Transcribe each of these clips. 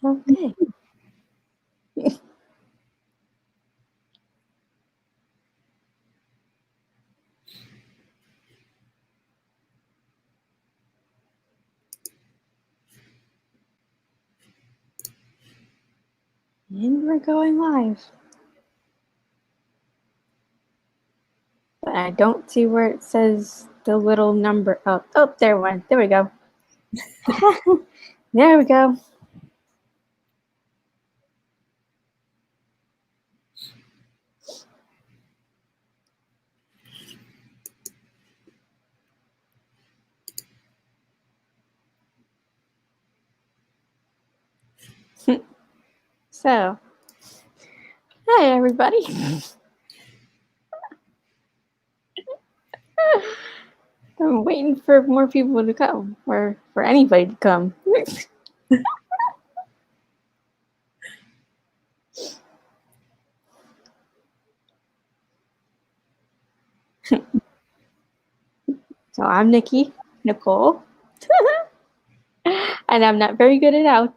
Okay. And we're going live. But I don't see where it says the little number. Oh, there one. There we go. There we go. So, hi everybody. I'm waiting for more people to come, or for anybody to come. So I'm Nicole. And I'm not very good at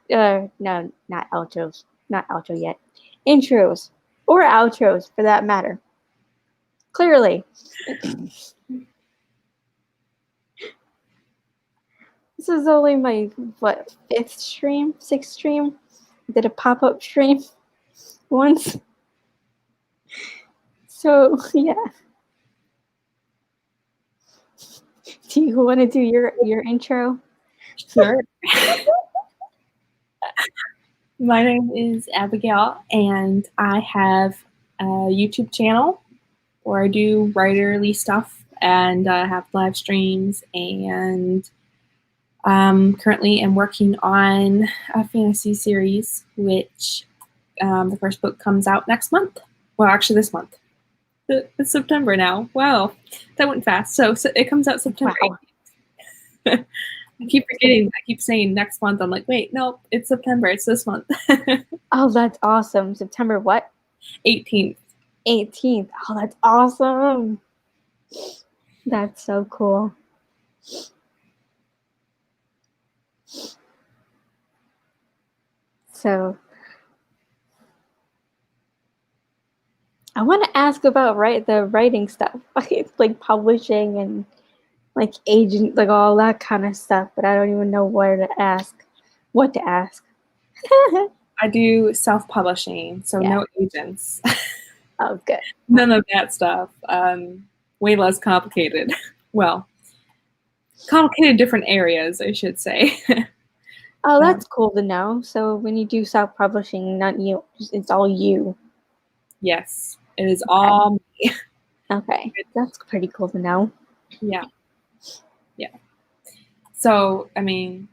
no, not outros. Not outro yet. Intros. Or outros, for that matter. Clearly. This is only my, sixth stream? I did a pop-up stream once. So, yeah. Do you want to do your intro? Sure. My name is Abigail, and I have a YouTube channel where I do writerly stuff and have live streams, and currently am working on a fantasy series, which the first book comes out next month. Well, actually this month. It's September now. Wow, that went fast. So it comes out September 8th. I keep forgetting. I keep saying next month. I'm like, wait, no, it's September. It's this month. Oh, that's awesome. September what? 18th. 18th. Oh, that's awesome. That's so cool. So, I want to ask about the writing stuff, like publishing and like agent, like all that kind of stuff, but I don't even know what to ask. I do self-publishing, so Yeah. no agents. Oh, good. None of that stuff. Way less complicated. Well, complicated different areas, I should say. Oh, that's cool to know. So when you do self-publishing, not you, it's all you. Yes, it is all me. Okay, that's pretty cool to know. Yeah. So, I mean,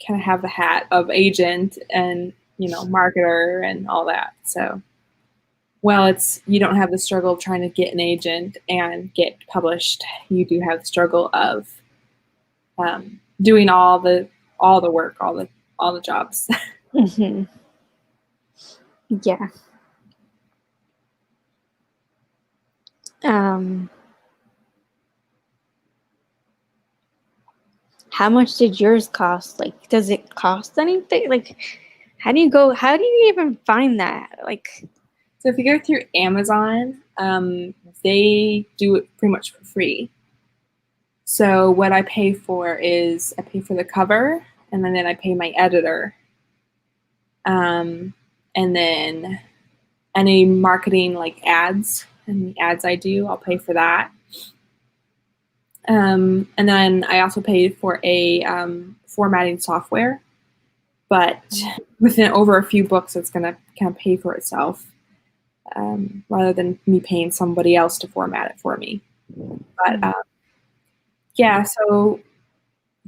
kind of have the hat of agent and, marketer and all that. So, well, you don't have the struggle of trying to get an agent and get published. You do have the struggle of doing all the work, all the jobs. Mm-hmm. Yeah. How much did yours cost? Like, does it cost anything? Like, how do you even find that? Like, So if you go through Amazon, they do it pretty much for free. So what I pay for is I pay for the cover, and then I pay my editor. And then any marketing like ads and the ads I do, I'll pay for that. And then I also paid for a formatting software, but within over a few books, it's going to kind of pay for itself rather than me paying somebody else to format it for me. But yeah, so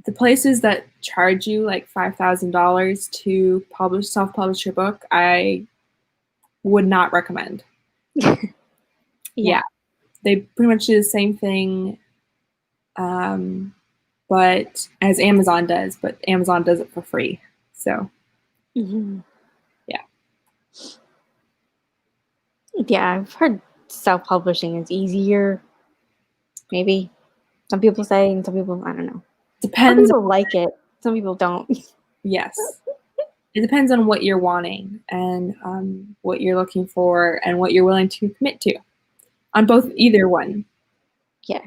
the places that charge you like $5,000 to self-publish your book, I would not recommend. Yeah, they pretty much do the same thing, but as Amazon does, but Amazon does it for free. So, yeah. Yeah, I've heard self-publishing is easier. Maybe some people say, and some people, I don't know. Depends. Some people like it. Some people don't. Yes, it depends on what you're wanting and what you're looking for and what you're willing to commit to on both either one. Yeah.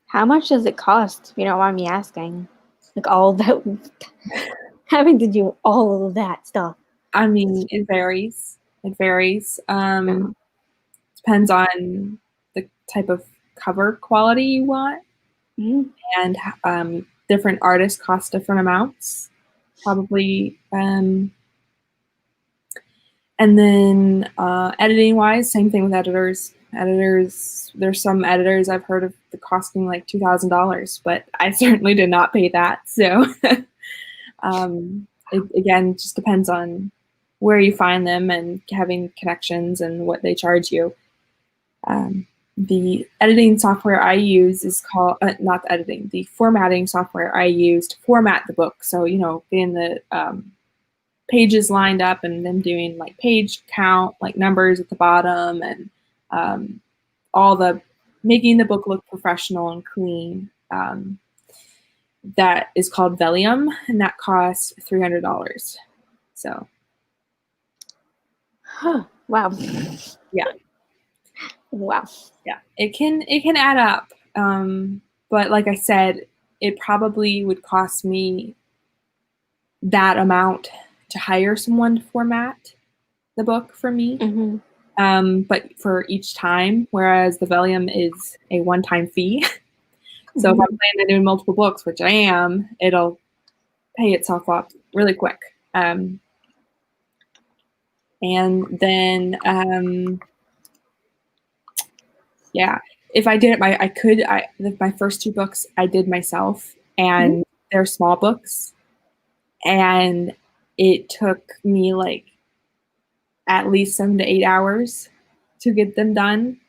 How much does it cost? You don't mind me asking. Like all that, having to do all of that stuff. I mean, it varies. It varies. Depends on the type of cover quality you want, and different artists cost different amounts, probably. And then editing wise, same thing with editors. Editors, there's some editors I've heard of the costing like $2,000, but I certainly did not pay that. So it again just depends on where you find them and having connections and what they charge you. The editing software I use is called, not the editing, the formatting software I use to format the book. So, getting the pages lined up and then doing like page count, like numbers at the bottom, and making the book look professional and clean. That is called Velium, and that costs $300. So, wow. Yeah. Wow. Yeah, it can add up. But like I said, it probably would cost me that amount to hire someone to format the book for me. But for each time, whereas the Velium is a one-time fee. So if I'm planning on doing multiple books, which I am, it'll pay itself up really quick. And then yeah, if I did it, my first two books I did myself, and they're small books, and it took me like at least 7 to 8 hours to get them done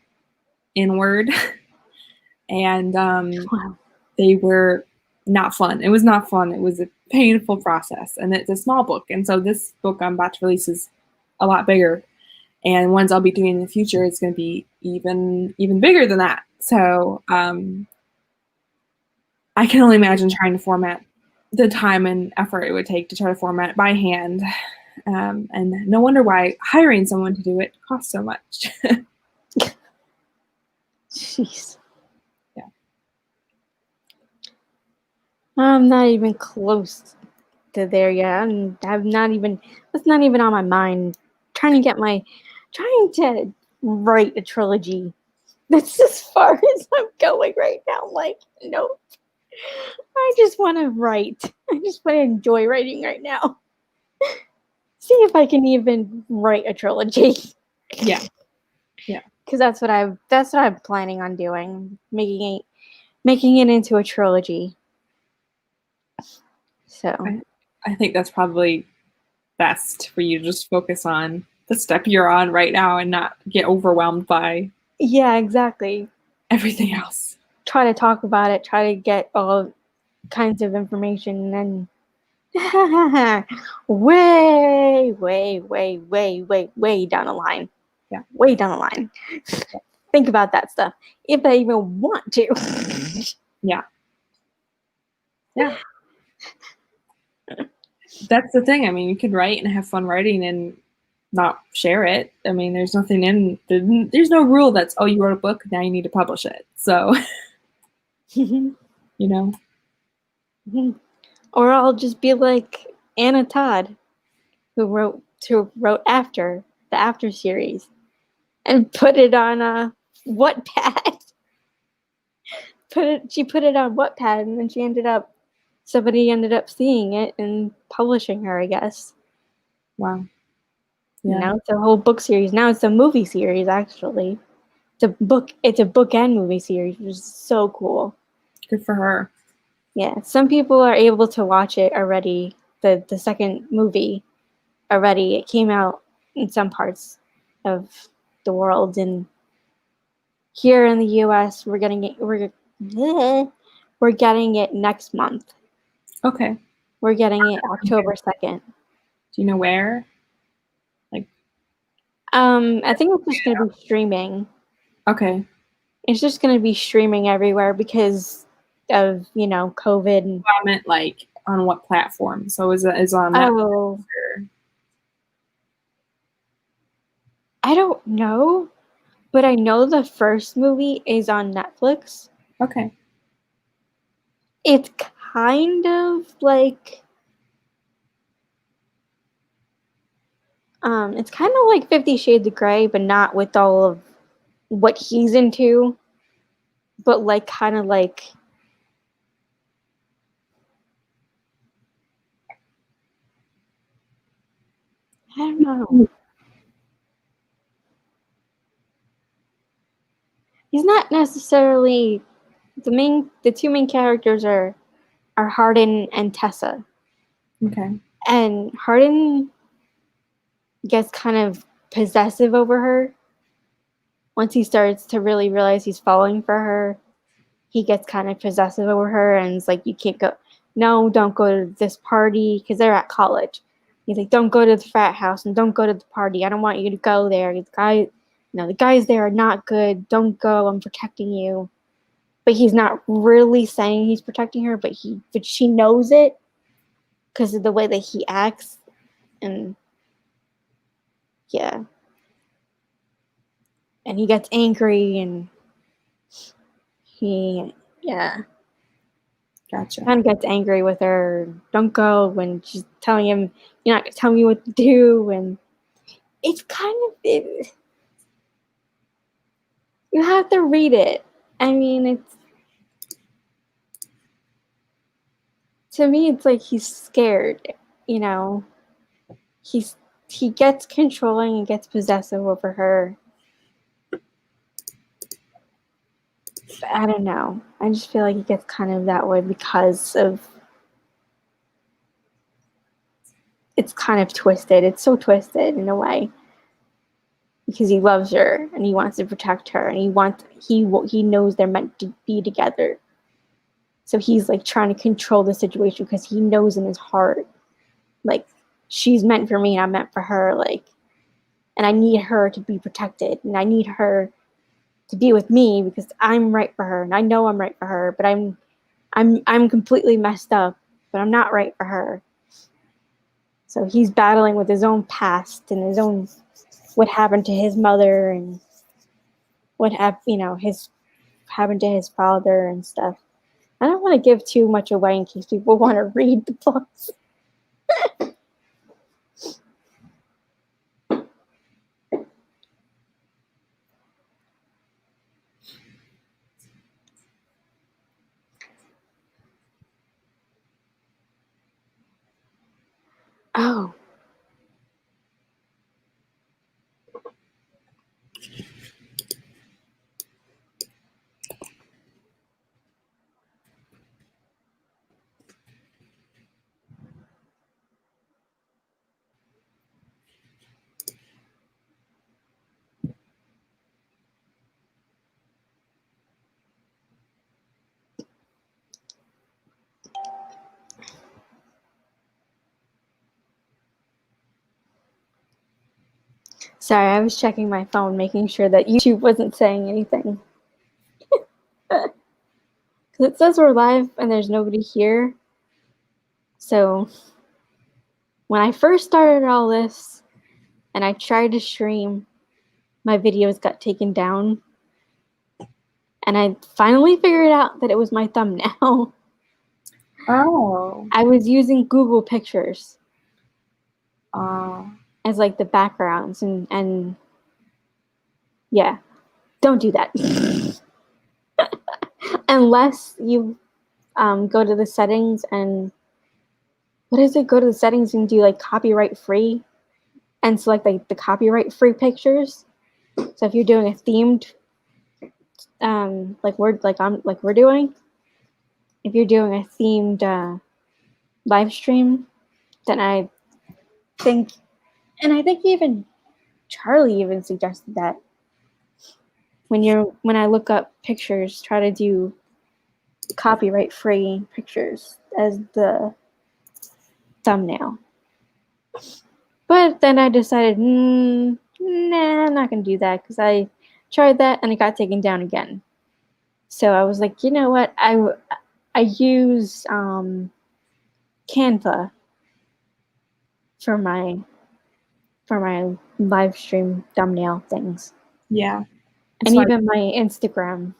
in Word. And they were not fun. It was not fun. It was a painful process, and it's a small book. And so this book I'm about to release is a lot bigger. And ones I'll be doing in the future, it's going to be even bigger than that. So I can only imagine trying to format, the time and effort it would take to try to format it by hand. And no wonder why hiring someone to do it costs so much. Jeez. Yeah. I'm not even close to there yet. That's not even on my mind. Trying to write a trilogy. That's as far as I'm going right now. Like, no. I just want to write. I just want to enjoy writing right now. See if I can even write a trilogy. Yeah. Because that's what I'm planning on doing. Making it into a trilogy. So I think that's probably best for you to just focus on the step you're on right now and not get overwhelmed by exactly. everything else. Try to talk about it, try to get all kinds of information, and way down the line. Yeah. Way down the line. Think about that stuff. If I even want to. Yeah. That's the thing. I mean, you could write and have fun writing and not share it. I mean, there's no rule that's, oh, you wrote a book, now you need to publish it. So, Or I'll just be like Anna Todd, who wrote After, the After series, and put it on Wattpad. She put it on Wattpad, and then somebody ended up seeing it and publishing her, I guess. Wow. Yeah. Now it's a whole book series. Now it's a movie series, actually. It's a book and movie series, which is so cool. Good for her. Yeah, some people are able to watch it already. The second movie already. It came out in some parts of the world, and here in the U.S. we're getting it next month. Okay. We're getting it October 2nd. Do you know where? I think it's just gonna be streaming. Okay. It's just going to be streaming everywhere because of, COVID. And, I meant like on what platform? So is it on Netflix? oh, I don't know, but I know the first movie is on Netflix. Okay. It's kind of like, it's kind of like 50 Shades of Grey, but not with all of what he's into, but like kind of like, I don't know. He's not necessarily the two main characters are Hardin and Tessa. Okay. And Hardin gets kind of possessive over her. Once he starts to really realize he's falling for her, he gets kind of possessive over her and is like, you can't go. No, don't go to this party, because they're at college. He's like, don't go to the frat house and don't go to the party. I don't want you to go there. The guys there are not good. Don't go. I'm protecting you. But he's not really saying he's protecting her, but she knows it because of the way that he acts. And yeah. And he gets angry and yeah. Gotcha. Kind of gets angry with her. Don't go when she's telling him, you're not going to tell me what to do. And it's kind of, you have to read it. I mean, to me, it's like he's scared, he gets controlling and gets possessive over her. But I don't know. I just feel like he gets kind of that way because of, it's kind of twisted. It's so twisted in a way. Because he loves her and he wants to protect her and he knows they're meant to be together. So he's like trying to control the situation because he knows in his heart, like, she's meant for me and I'm meant for her, like, and I need her to be protected and I need her to be with me because I'm right for her and I know I'm right for her, but I'm completely messed up, but I'm not right for her. So he's battling with his own past and his own, what happened to his mother and what his happened to his father and stuff. I don't want to give too much away in case people want to read the books. Oh. Sorry, I was checking my phone, making sure that YouTube wasn't saying anything. Because it says we're live and there's nobody here. So when I first started all this and I tried to stream, my videos got taken down. And I finally figured out that it was my thumbnail. Oh. I was using Google Pictures Oh. as like the backgrounds and yeah, don't do that. Unless you go to the settings and go to the settings and do like copyright free and select like the copyright free pictures. So if you're doing a themed like we're doing, if you're doing a themed live stream, then I think even Charlie even suggested that when I look up pictures, try to do copyright free pictures as the thumbnail. But then I decided, nah, I'm not gonna do that because I tried that and it got taken down again. So I was like, you know what? I use Canva for my live stream thumbnail things, Yeah. and So even my Instagram.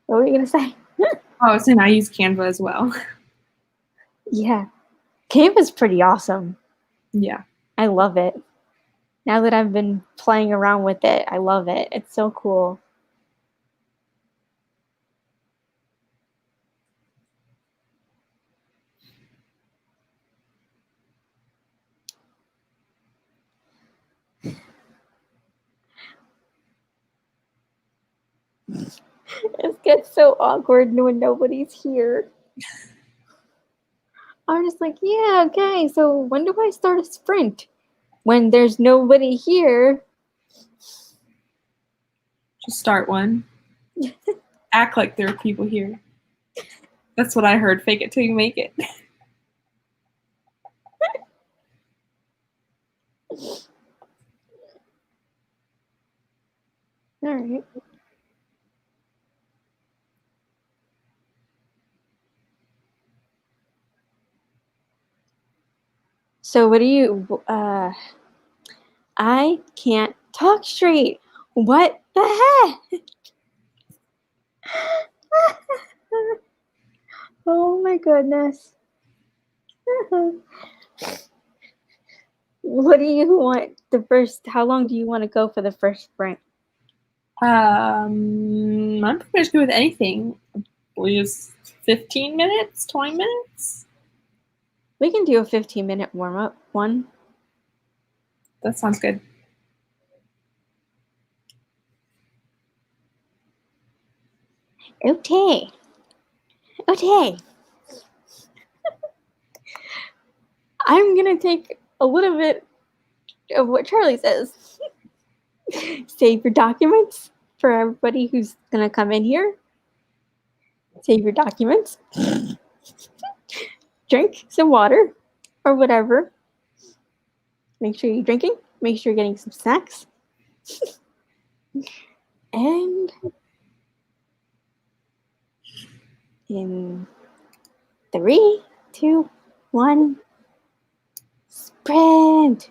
What were you gonna say? I was saying I use Canva as well. Yeah, Canva's pretty awesome. Yeah. I love it. Now that I've been playing around with it, I love it. It's so cool. It gets so awkward when nobody's here. I'm just like, yeah, okay, so when do I start a sprint? When there's nobody here. Just start one. Act like there are people here. That's what I heard. Fake it till you make it. All right. So what do you I can't talk straight. What the heck? Oh my goodness. What do you want the first? How long do you want to go for the first sprint? I'm pretty much good with anything. I believe it's 15 minutes, 20 minutes. We can do a 15-minute warm up one. That sounds good. Okay. Okay. I'm gonna take a little bit of what Charlie says. Save your documents for everybody who's gonna come in here. Save your documents. Drink some water or whatever. Make sure you're drinking. Make sure you're getting some snacks. And in 3, 2, 1, sprint.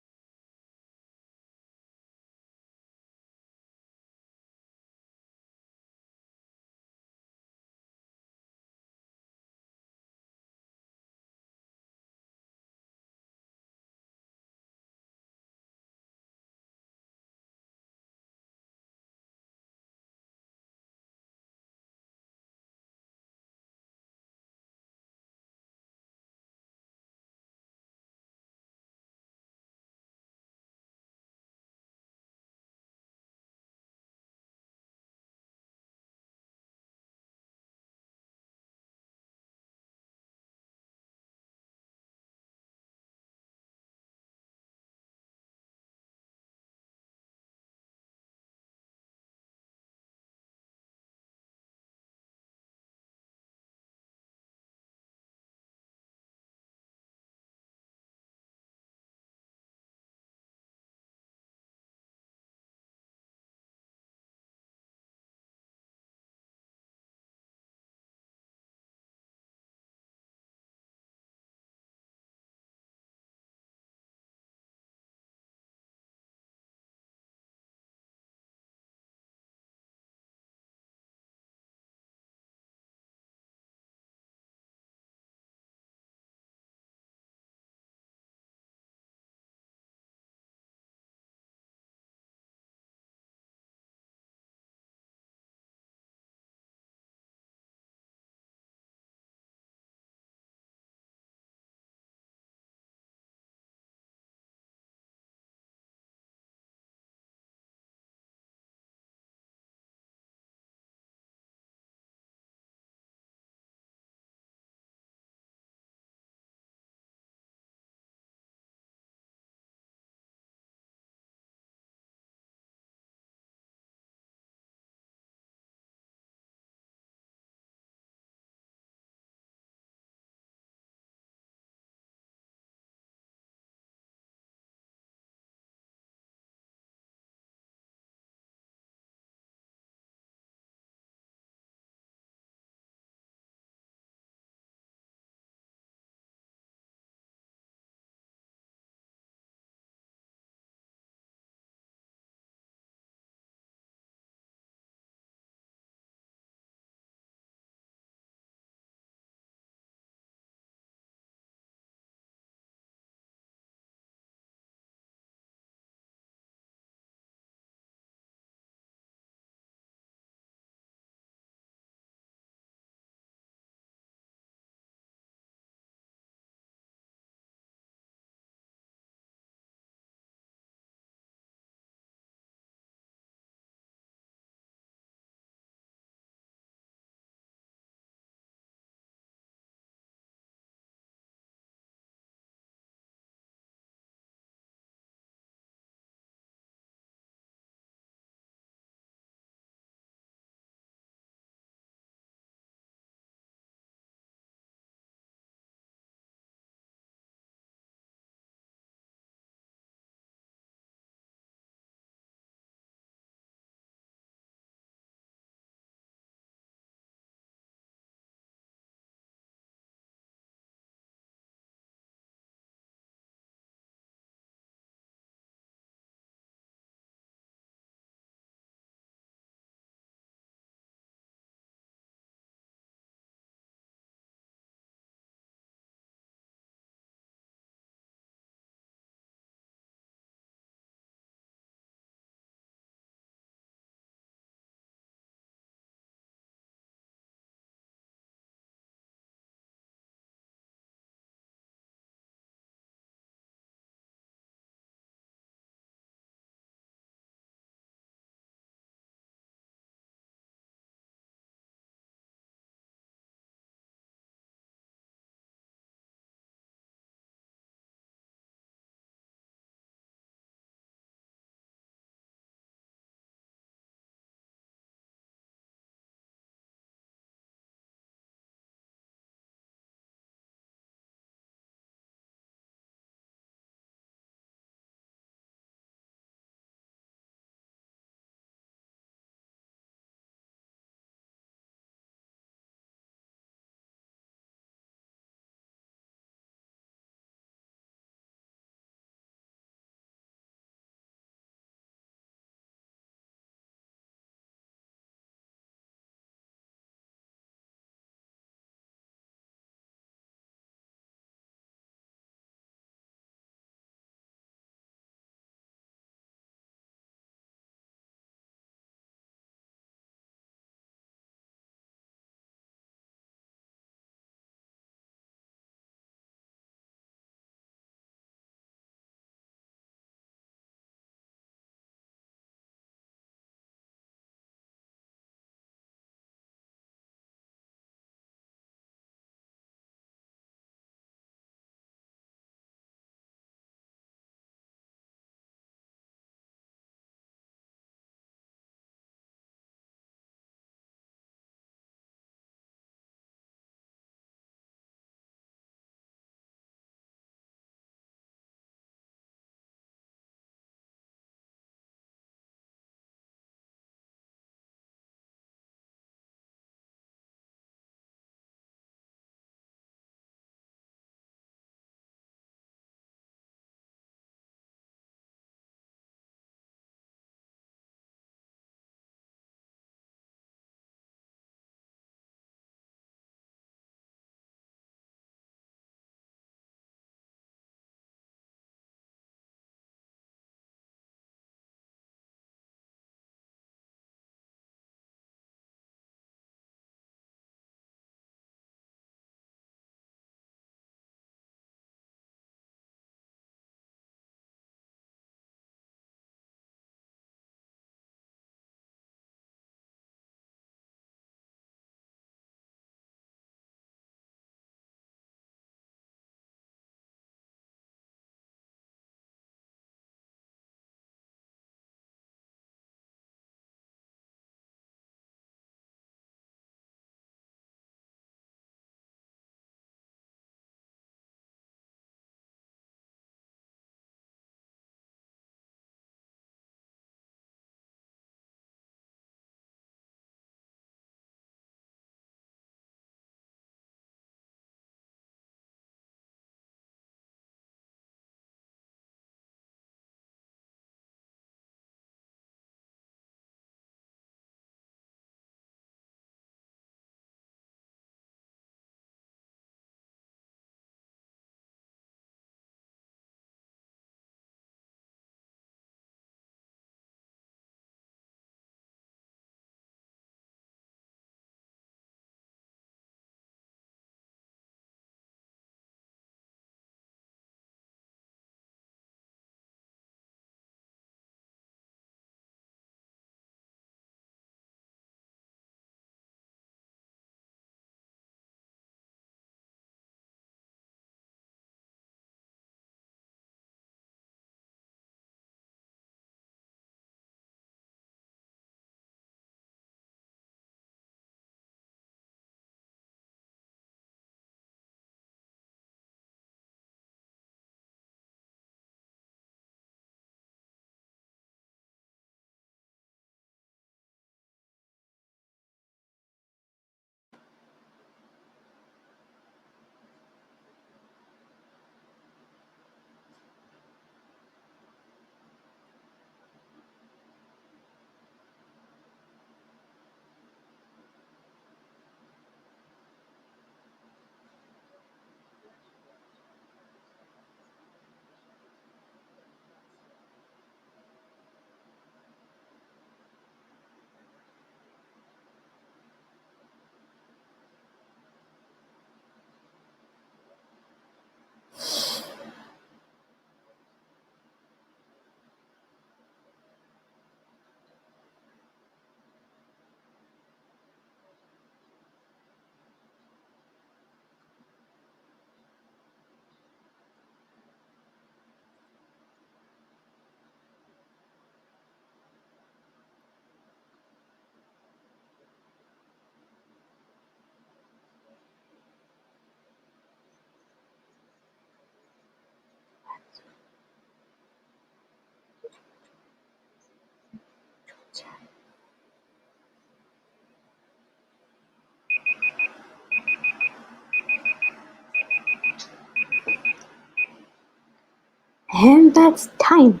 And that's time.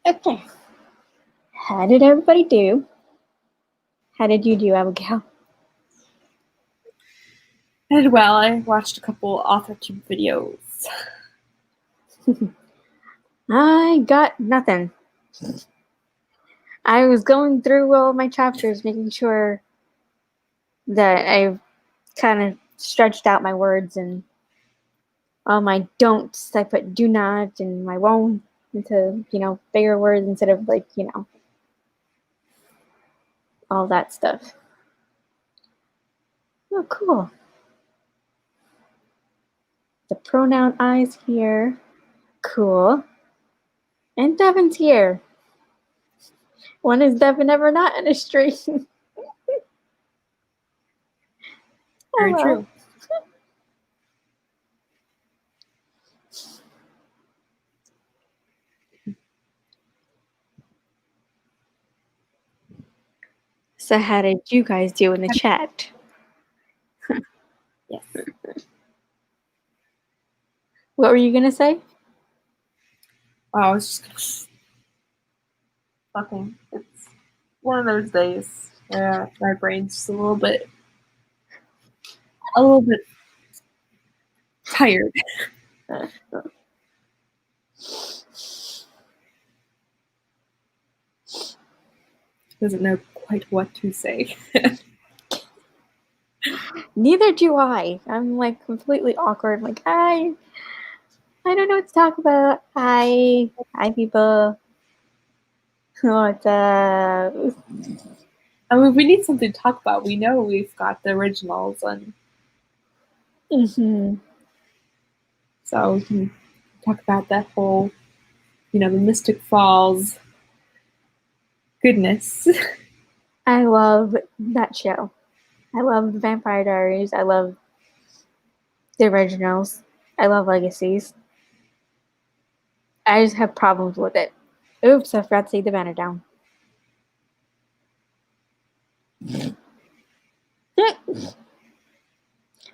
Okay. How did everybody do? How did you do, Abigail? I did well. I watched a couple AuthorTube videos. I got nothing. I was going through all my chapters, making sure that I kind of stretched out my words, and all my don'ts I put do not and my won't into, bigger words instead of all that stuff. Oh, cool. The pronoun I's here. Cool. And Devin's here. When is Devin ever not in a stream? Very true. So how did you guys do in the chat? Yes. What were you going to say? Oh, I was just fucking. It's one of those days where my brain's just a little bit tired. Doesn't know quite what to say. Neither do I. I'm like completely awkward. Like, I don't know what to talk about. Hi people. What I mean, we need something to talk about. We know we've got the originals, and so we can talk about that whole, the Mystic Falls goodness. I love that show. I love the Vampire Diaries. I love the originals. I love Legacies. I just have problems with it. Oops, I forgot to take the banner down.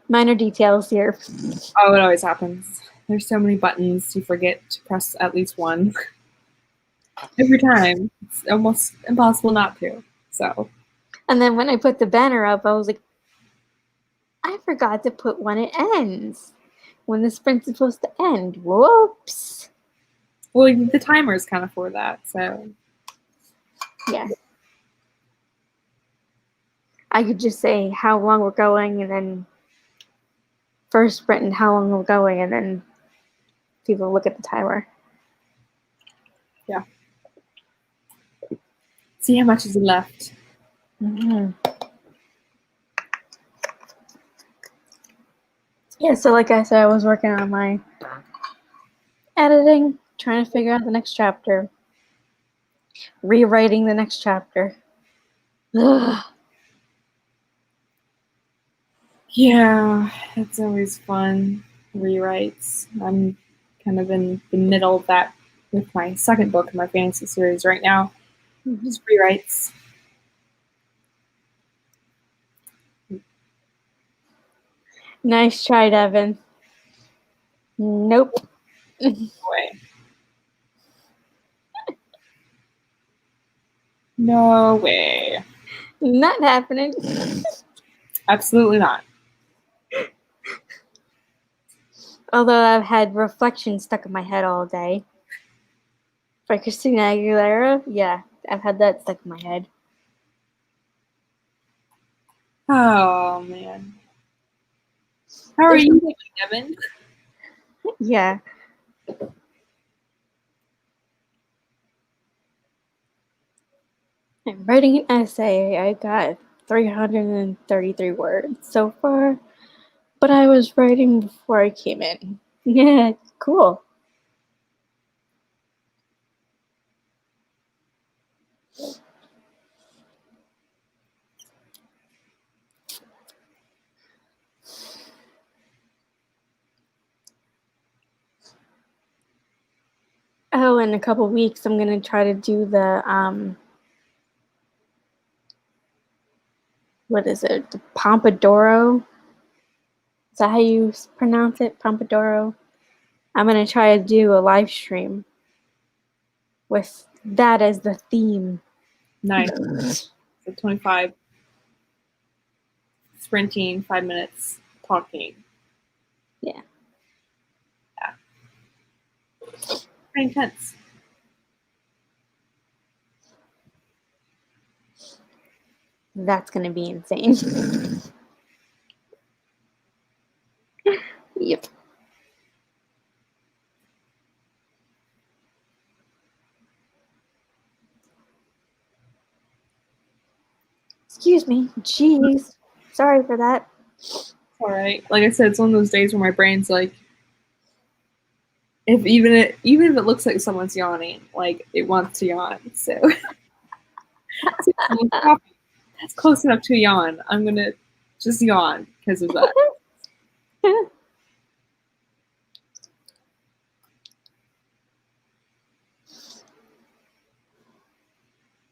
Minor details here. Oh, it always happens. There's so many buttons, you forget to press at least one. Every time. It's almost impossible not to. So. And then when I put the banner up, I was like, I forgot to put when it ends. When the sprint's supposed to end. Whoops. Well, the timer is kind of for that, so. Yeah. I could just say how long we're going, and then first sprint and how long we're going, and then people look at the timer. Yeah. See how much is left. Yeah, so like I said, I was working on my editing, trying to figure out the next chapter, rewriting the next chapter. Ugh. Yeah, it's always fun. Rewrites. I'm kind of in the middle of that with my second book in my fantasy series right now. Just rewrites. Nice try, Devin. Nope. No way. No way. Not happening. Absolutely not. Although I've had Reflection stuck in my head all day. By Christina Aguilera, yeah, I've had that stuck in my head. Oh, man. How are you doing, Devin? Yeah. I'm writing an essay. I got 333 words so far, but I was writing before I came in. Yeah, cool. Oh, in a couple weeks, I'm gonna try to do the what is it? The Pompadour? Is that how you pronounce it? Pompadour? I'm going to try to do a live stream with that as the theme. Nice. So 25 sprinting, 5 minutes talking. Yeah. Pretty intense. That's going to be insane. Yep. Excuse me. Jeez. Sorry for that. All right. Like I said, it's one of those days where my brain's like, even if it looks like someone's yawning, like it wants to yawn. So that's close enough to a yawn. I'm gonna just yawn because of that.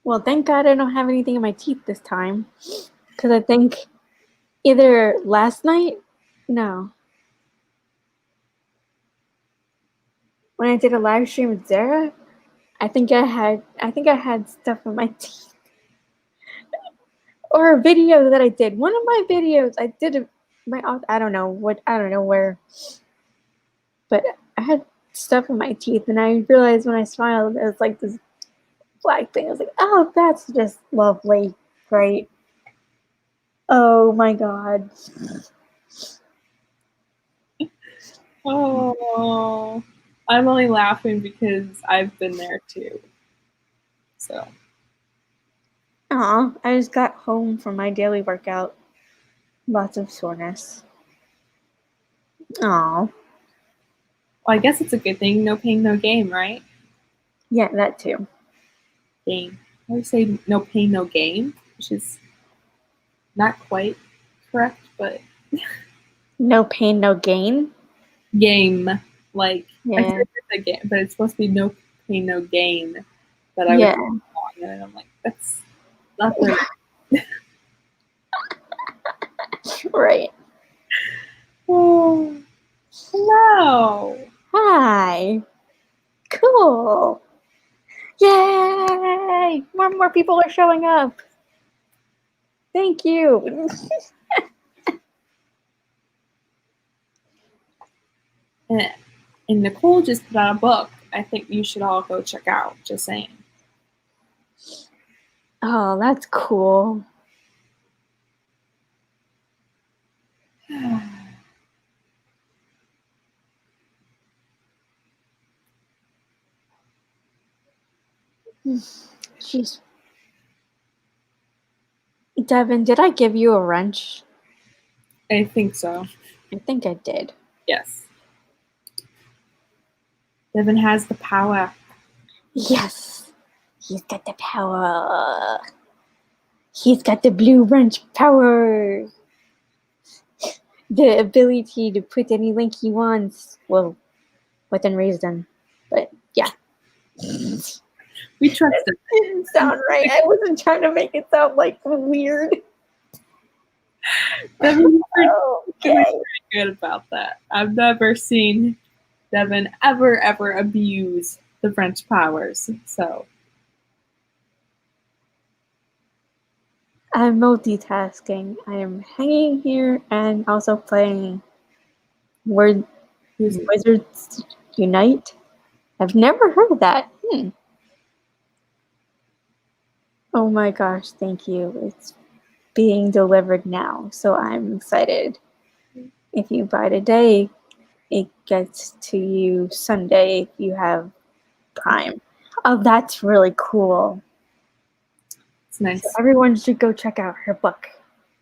Well, thank God I don't have anything in my teeth this time. Because I think either last night, no. When I did a live stream with Zara, I think I had stuff in my teeth. Or a video that I did. One of my videos, I did I don't know where. But I had stuff in my teeth, and I realized when I smiled, it was like this black thing. I was like, oh, that's just lovely. Great. Oh my God. Oh, I'm only laughing because I've been there too. So. Aw, I just got home from my daily workout. Lots of soreness. Aw. Well, I guess it's a good thing. No pain, no gain, right? Yeah, that too. Gain. I would say no pain, no gain, which is not quite correct, but No pain, no gain. game. Like I Yeah. said it's a game, but it's supposed to be no pain, no gain. But I Yeah. was wrong, and I'm like, that's not very. Right. Oh, hello. Hi. Cool. Yay! More and more people are showing up. Thank you. And Nicole just put out a book. I think you should all go check out. Just saying. Oh, that's cool. Jeez. Devin, did I give you a wrench? I think so. I think I did. Yes. Devin has the power. Yes. He's got the power. He's got the blue wrench power. The ability to put any link he wants. Well, within reason. But yeah. We trust him. It didn't sound right. I wasn't trying to make it sound like weird. Devin's Okay. pretty good about that. I've never seen Devin ever abuse the French powers. So I'm multitasking. I am hanging here and also playing Wizards Unite. I've never heard of that. Oh my gosh, thank you. It's being delivered now, so I'm excited. If you buy today, it gets to you Sunday if you have Prime. Oh, that's really cool. it's nice. So everyone should go check out her book.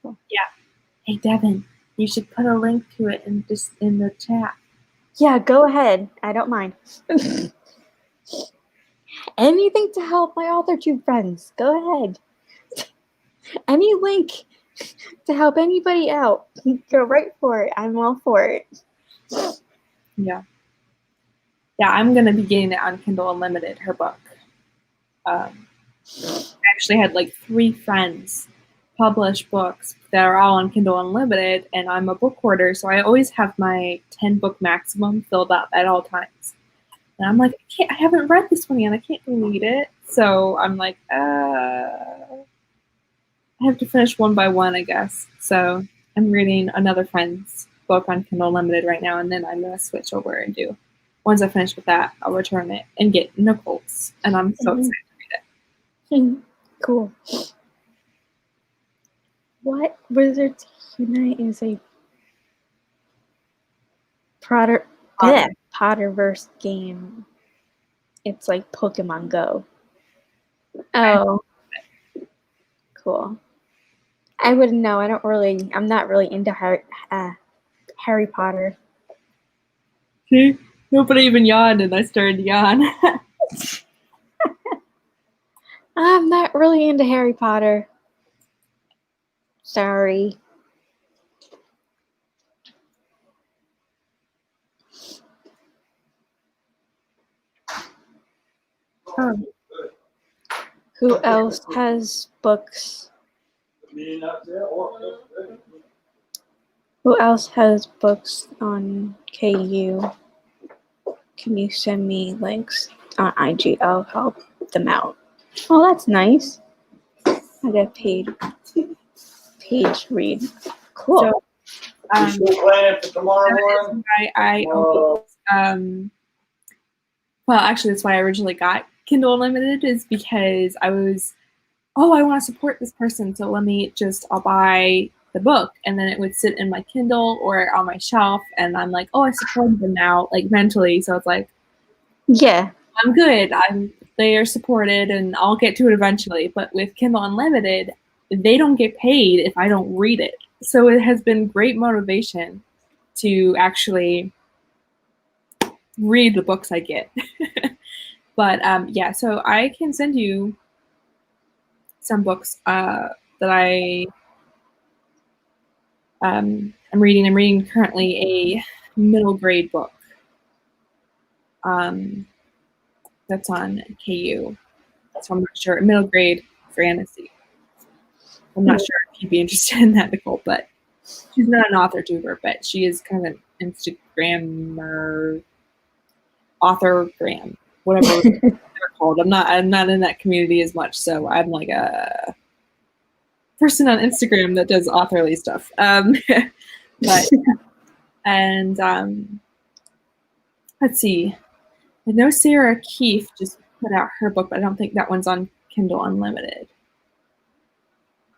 Yeah. Hey Devin, you should put a link to it in the chat. Yeah, go ahead. I don't mind. Anything to help my author tube friends. Go ahead. Any link to help anybody out. Go right for it. I'm all for it. Yeah. Yeah, I'm gonna be getting it on Kindle Unlimited, her book. I actually had like 3 friends publish books that are all on Kindle Unlimited, and I'm a book hoarder, so I always have my 10-book maximum filled up at all times. And I'm like, I haven't read this one yet. I can't delete it. So I'm like, I have to finish one by one, I guess. So I'm reading another friend's book on Kindle Unlimited right now, and then I'm going to switch over and do. Once I finish with that, I'll return it and get Nicole's. And I'm so excited to read it. Cool. What Wizards Unite is a Potterverse game. It's like Pokemon Go. Oh, cool. I wouldn't know. I'm not really into Harry Potter. See? Nobody even yawned, and I started to yawn. I'm not really into Harry Potter. Sorry. Who else has books? Who else has books on KU? Can you send me links on IG? I'll help them out. Oh, that's nice. I got paid. Page read. Cool. You still planning for tomorrow morning? Well, actually, that's why I originally got Kindle Unlimited, is because I want to support this person, so I'll buy the book, and then it would sit in my Kindle or on my shelf, and I'm like, I support them now, like mentally, so it's like, yeah, I'm good. They are supported, and I'll get to it eventually. But with Kindle Unlimited, they don't get paid if I don't read it, so it has been great motivation to actually read the books I get. But yeah, so I can send you some books that I'm reading. I'm reading currently a middle grade book that's on KU. So I'm not sure. Middle grade fantasy. I'm not sure if you'd be interested in that, Nicole, but she's not an author tuber, but she is kind of an Instagrammer, authorgram, whatever they're called. I'm not in that community as much, so I'm like a person on Instagram that does authorly stuff. But let's see. I know Sarah Keefe just put out her book, but I don't think that one's on Kindle Unlimited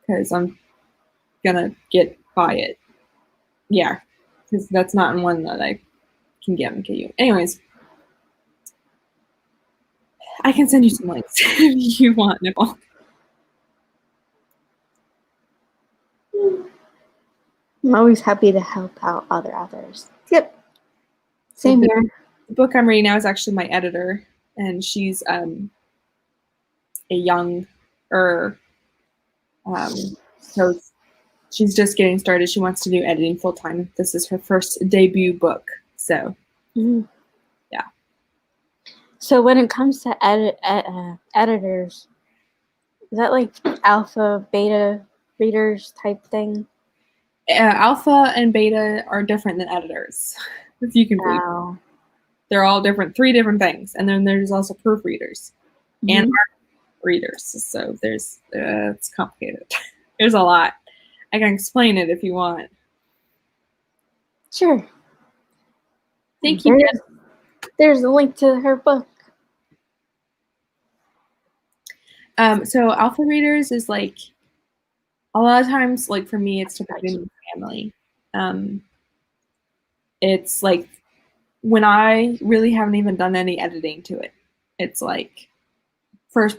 because I'm gonna buy it. Yeah, because that's not one that I can get on KU. Anyways, I can send you some links if you want, Nicole. I'm always happy to help out other authors. Yep. Same here. The book I'm reading now is actually my editor, and she's a younger, so she's just getting started. She wants to do editing full time. This is her first debut book, so yeah. So when it comes to editors, is that like alpha, beta readers type thing? Alpha and beta are different than editors, if you can read. Wow. They're all different, 3 different things. And then there's also proofreaders and art readers. So it's complicated. There's a lot. I can explain it if you want. Sure. Thank you. There's a link to her book. So alpha readers is like, a lot of times, like for me, it's to put in the family. It's like when I really haven't even done any editing to it. It's like first,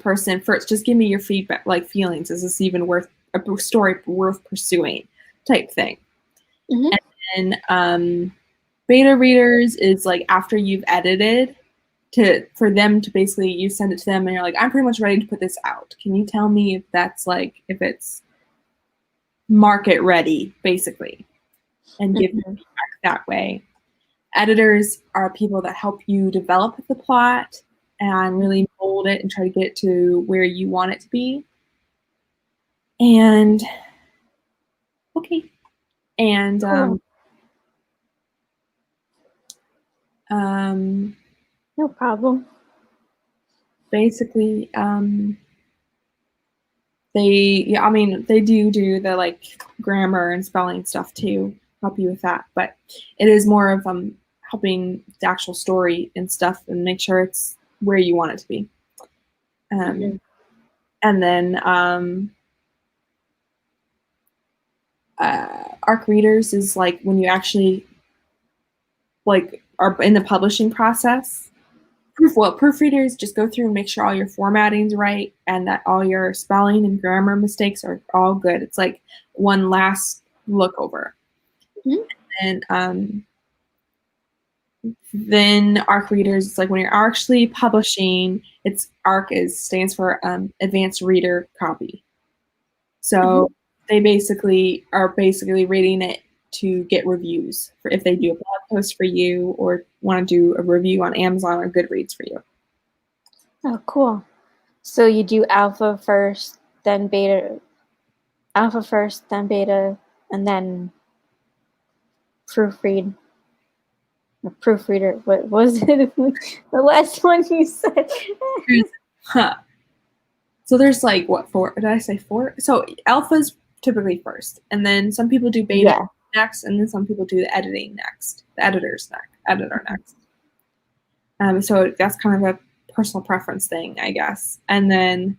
just give me your feedback, like feelings. Is this even worth a story worth pursuing type thing? And then beta readers is like after you've edited, for them to basically, you send it to them and you're like, I'm pretty much ready to put this out. Can you tell me if that's like, if it's market ready, basically, and give them feedback that way. Editors are people that help you develop the plot and really mold it and try to get it to where you want it to be. And Okay. And no problem. Basically, they do the like grammar and spelling stuff to help you with that, but it is more of helping the actual story and stuff and make sure it's where you want it to be. And then ARC readers is like when you actually like are in the publishing process. Proofreaders just go through and make sure all your formatting's right and that all your spelling and grammar mistakes are all good. It's like one last look over. And then ARC readers, it's like when you're actually publishing, it's ARC stands for Advanced Reader Copy. So they are reading it to get reviews for if they do a blog post for you or want to do a review on Amazon or Goodreads for you. Oh, cool. So you do alpha first, then beta, and then proofread. A proofreader. What was it? The last one you said. So there's like what, 4? Did I say 4? So alpha's typically first, and then some people do beta next, and then some people do the editing next. The editor next. So that's kind of a personal preference thing, I guess. And then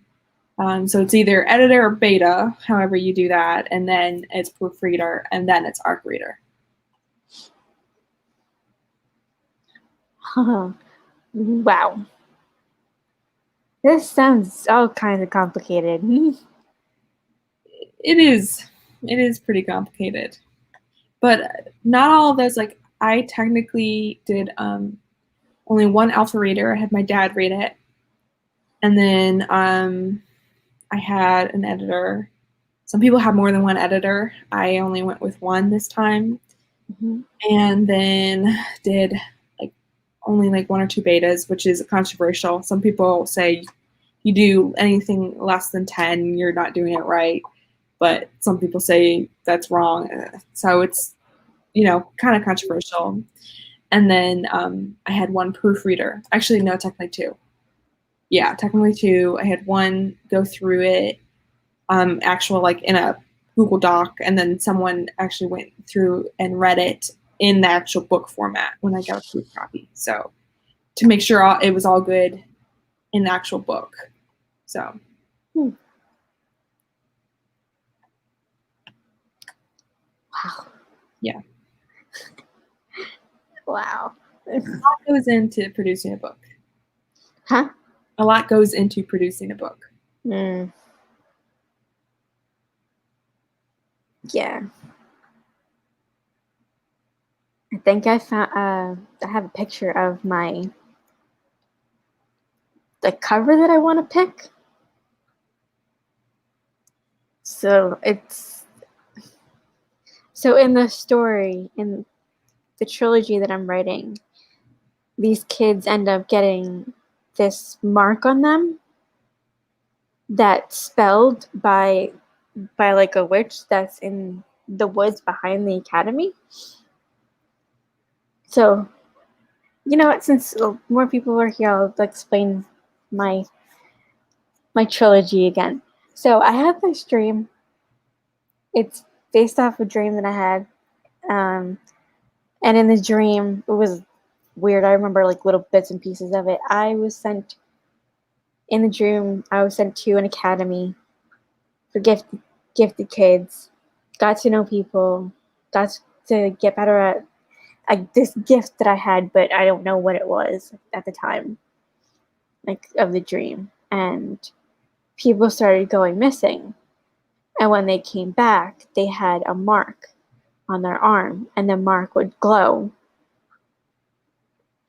so it's either editor or beta, however you do that, and then it's proofreader, and then it's ARC reader. Wow. This sounds all kind of complicated. It is pretty complicated, but not all of those. Like I technically did only one alpha reader. I had my dad read it, and then I had an editor. Some people have more than one editor. I only went with one this time, and then did only like 1 or 2 betas, which is controversial. Some people say you do anything less than 10, you're not doing it right. But some people say that's wrong. So it's, kind of controversial. And then I had 1 proofreader. Actually, no, technically 2. Yeah, technically 2. I had 1 go through it, actual like in a Google Doc, and then someone actually went through and read it in the actual book format when I got a proof copy. So to make sure it was all good in the actual book. So. Wow. Yeah. Wow. A lot goes into producing a book. Huh? A lot goes into producing a book. Yeah. I think I found. I have a picture of the cover that I want to pick. So in the story, in the trilogy that I'm writing, these kids end up getting this mark on them that's spelled by like a witch that's in the woods behind the academy. So, you know what? Since more people are here, I'll explain my trilogy again. So I had this dream. It's based off a dream that I had, and in the dream, it was weird. I remember like little bits and pieces of it. In the dream, I was sent to an academy for gifted kids. Got to know people. Got to get better at this gift that I had, but I don't know what it was at the time, like of the dream. And people started going missing. And when they came back, they had a mark on their arm, and the mark would glow.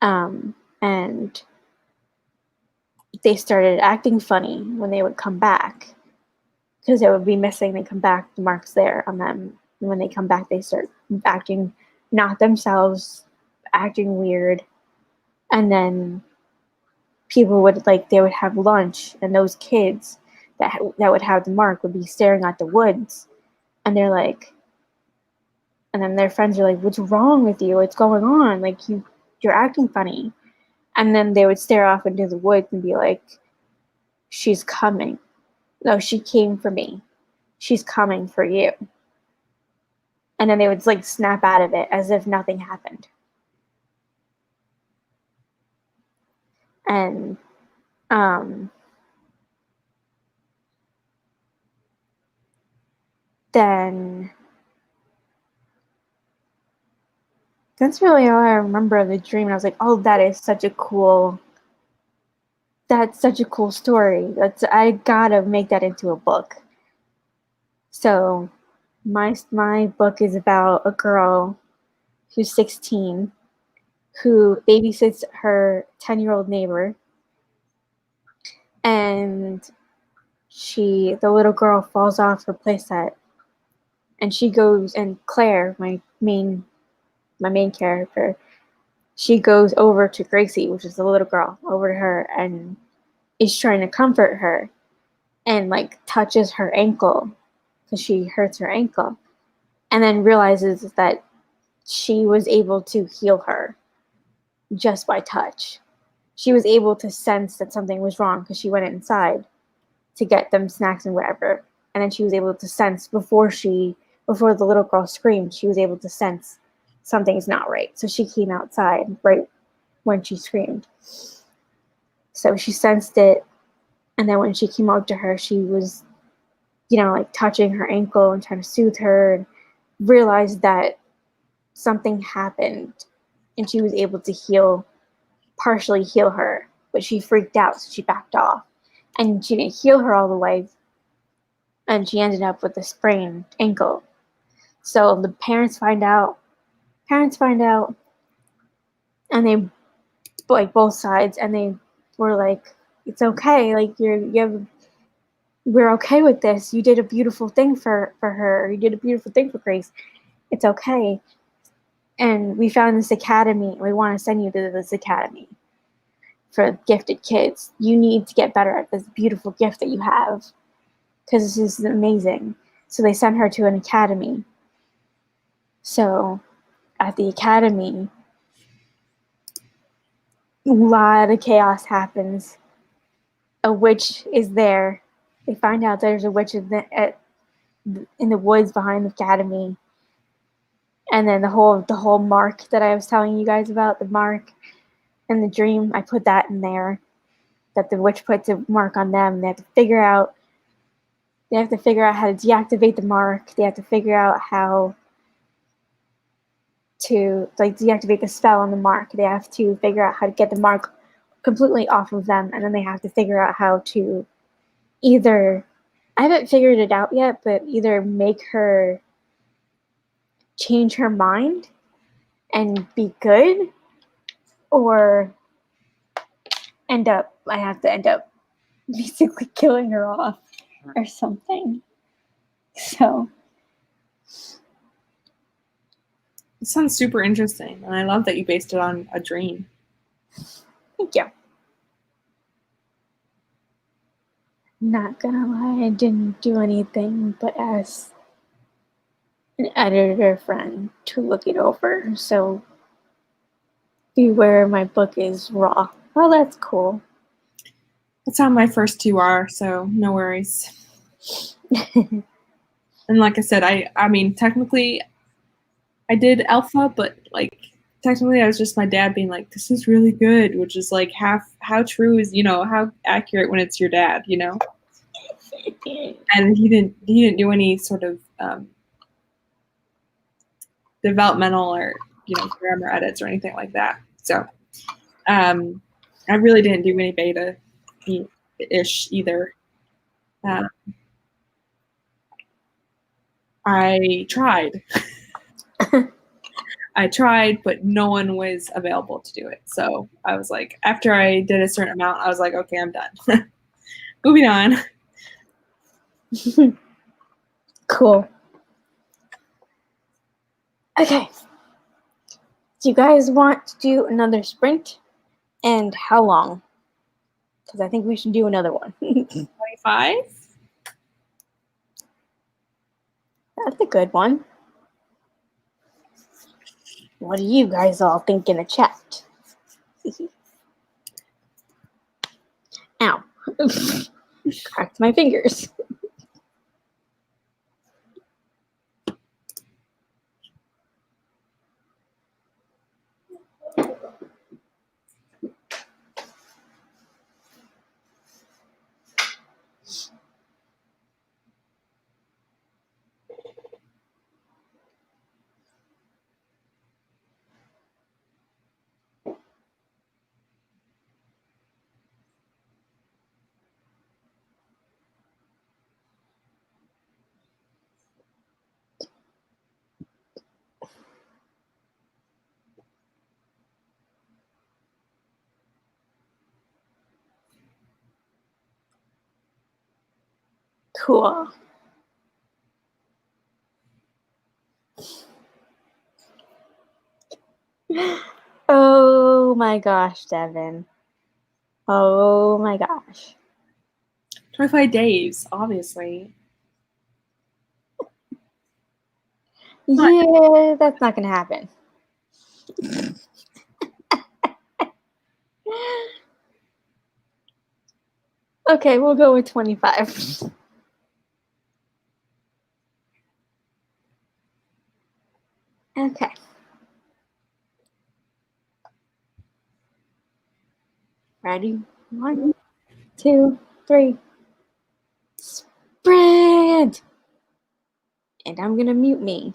And they started acting funny when they would come back, because they would be missing. They come back, the mark's there on them. And when they come back, they start acting not themselves, acting weird. And then people would they would have lunch, and those kids that would have the mark would be staring at the woods, and they're like, And then their friends are like, what's wrong with you? What's going on? Like, you're acting funny. And then they would stare off into the woods and be like, she's coming. No, she came for me. She's coming for you. And then they would like snap out of it as if nothing happened. And then that's really all I remember of the dream. And I was like, oh, that's such a cool story. I gotta make that into a book. So my book is about a girl who's 16 who babysits her 10-year-old neighbor, and the little girl falls off her playset, and she goes, and Claire, my main character, she goes over to Gracie, which is the little girl, over to her and is trying to comfort her, and like touches her ankle because she hurts her ankle, and then realizes that she was able to heal her just by touch. She was able to sense that something was wrong because she went inside to get them snacks and whatever, and then she was able to sense before the little girl screamed, she was able to sense something's not right. So she came outside right when she screamed. So she sensed it, and then when she came out to her, she was, like touching her ankle and trying to soothe her, and realized that something happened, and she was able to partially heal her, but she freaked out, so she backed off, and she didn't heal her all the way, and she ended up with a sprained ankle. So the parents find out, and they, like, both sides, and they were like, it's okay, like, we're okay with this, you did a beautiful thing for her, you did a beautiful thing for Grace, it's okay, and we found this academy, we want to send you to this academy for gifted kids. You need to get better at this beautiful gift that you have, because this is amazing. So they sent her to an academy. So at the academy, a lot of chaos happens. A witch is there. They find out there's a witch in the woods behind the academy. And then the whole mark that I was telling you guys about, the mark and the dream, I put that in there. That the witch puts a mark on them. They have to figure out how to deactivate the mark. They have to figure out how to deactivate the spell on the mark. They have to figure out how to get the mark completely off of them, and then they have to figure out how to either, I haven't figured it out yet, but either make her change her mind and be good, or I have to end up basically killing her off or something. So It sounds super interesting, and I love that you based it on a dream. thank you. Not gonna lie, I didn't do anything but ask an editor friend to look it over, so beware, my book is raw. Well, that's cool. That's how my first two are, so no worries. And like I said, I mean, technically, I did alpha, but like technically, I was just my dad being like, "This is really good," which is like how true is how accurate when it's your dad, And he didn't do any sort of developmental or grammar edits or anything like that. So I really didn't do any beta-ish either. I tried. I tried, but no one was available to do it. So I was like, after I did a certain amount, I was like, okay, I'm done. Moving on. Cool. Okay. Do you guys want to do another sprint? And how long? Because I think we should do another one. 25? That's a good one. What do you guys all think in the chat? Ow. Cracked my fingers. Cool. Oh my gosh, Devin. Oh my gosh. 25 days, obviously. Yeah, that's not gonna happen. Okay, we'll go with 25. Okay. Ready? 1, 2, 3. Sprint! And I'm gonna mute me.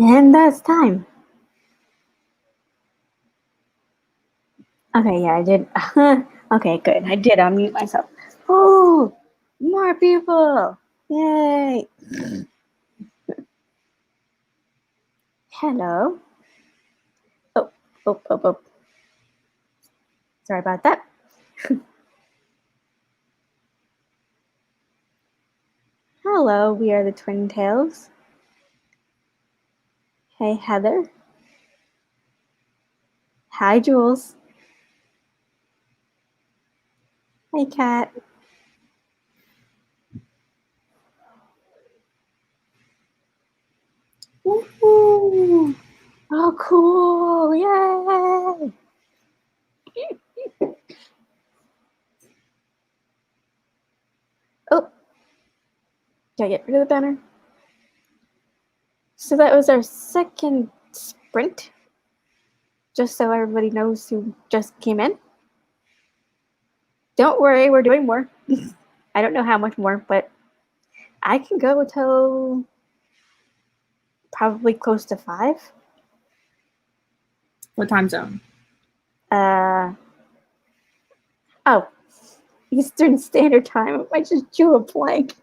And that's time. Okay, yeah, I did. Okay, good. I did unmute myself. Oh, more people. Yay. Hello. Oh. Sorry about that. Hello, we are the Twin Tails. Hey, Heather. Hi, Jules. Hey, Kat. Woo-hoo. Oh, cool. Yay. Oh, did I get rid of the banner? So that was our second sprint, just so everybody knows who just came in. Don't worry, we're doing more. I don't know how much more, but I can go till probably close to 5. What time zone? Oh, Eastern Standard Time. I just drew a blank.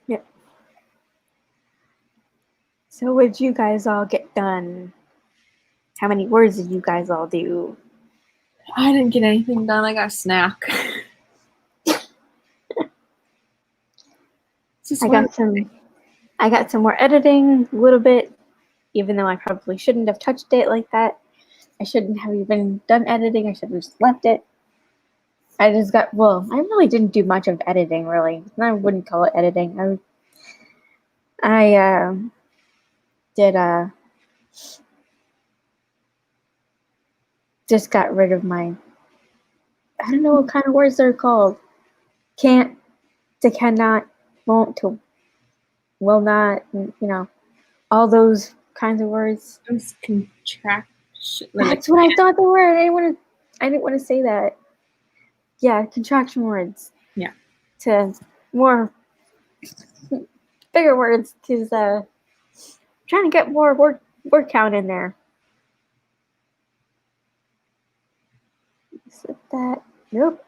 Yep. So what did you guys all get done? How many words did you guys all do? I didn't get anything done. I got a snack. I got some more editing, a little bit, even though I probably shouldn't have touched it like that. I shouldn't have even done editing. I should have just left it. I really didn't do much of editing, really. I wouldn't call it editing. I did just got rid of my, I don't know what kind of words they're called. Can't, to cannot, won't to will not, all those kinds of words. It's contraction. That's what I thought they were. I didn't want to say that. Yeah, contraction words. Yeah. To more bigger words, because trying to get more word count in there. So that, nope.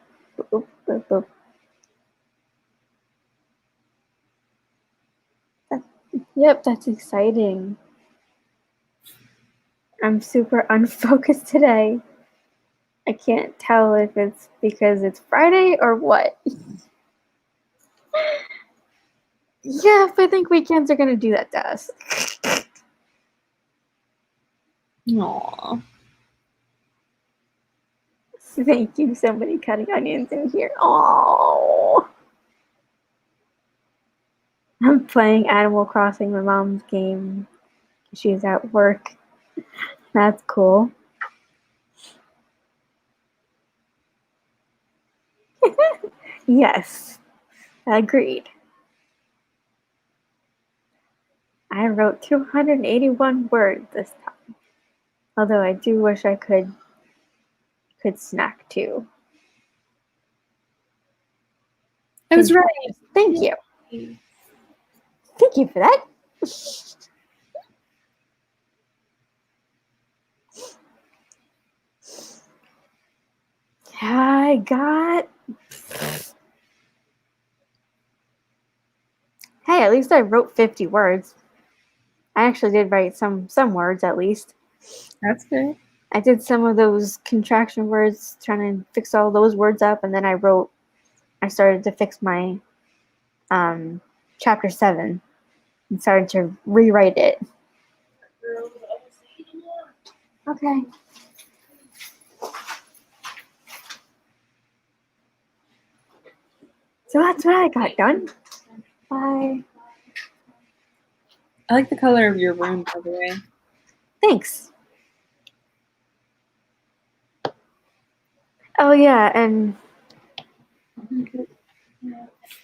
Boop. Yep, that's exciting. I'm super unfocused today. I can't tell if it's because it's Friday or what. Yeah, I think weekends are gonna do that to us. Aww. Thank you, somebody cutting onions in here. Oh, I'm playing Animal Crossing, my mom's game. She's at work. That's cool. Yes, agreed. I wrote 281 words this time. Although I do wish I could snack too. I was right. Thank you. Thank you for that. I got. Hey, at least I wrote 50 words. I actually did write some words at least. That's good. I did some of those contraction words, trying to fix all those words up, and then I started to fix my chapter 7 and started to rewrite it. Okay. So that's what I got done. Bye. I like the color of your room, by the way. Thanks. Oh yeah, and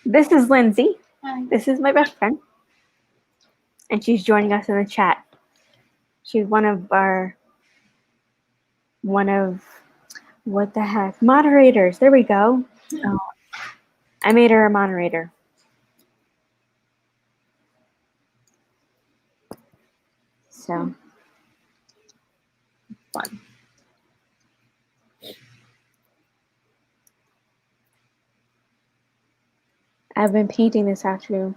this is Lindsay. Hi. This is my best friend. And she's joining us in the chat. She's one of What the heck? Moderators. There we go. Oh. I made her a moderator. So Fun. I've been painting this afternoon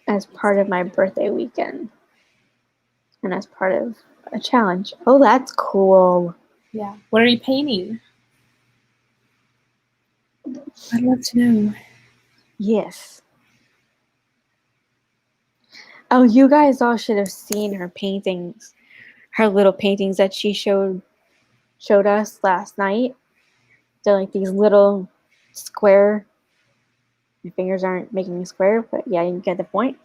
as part of my birthday weekend and as part of a challenge. Oh, that's cool. Yeah. What are you painting? I'd love to know. Yes. Oh, you guys all should have seen her paintings, her little paintings that she showed us last night. They're like these little square. My fingers aren't making a square, but yeah, you get the point.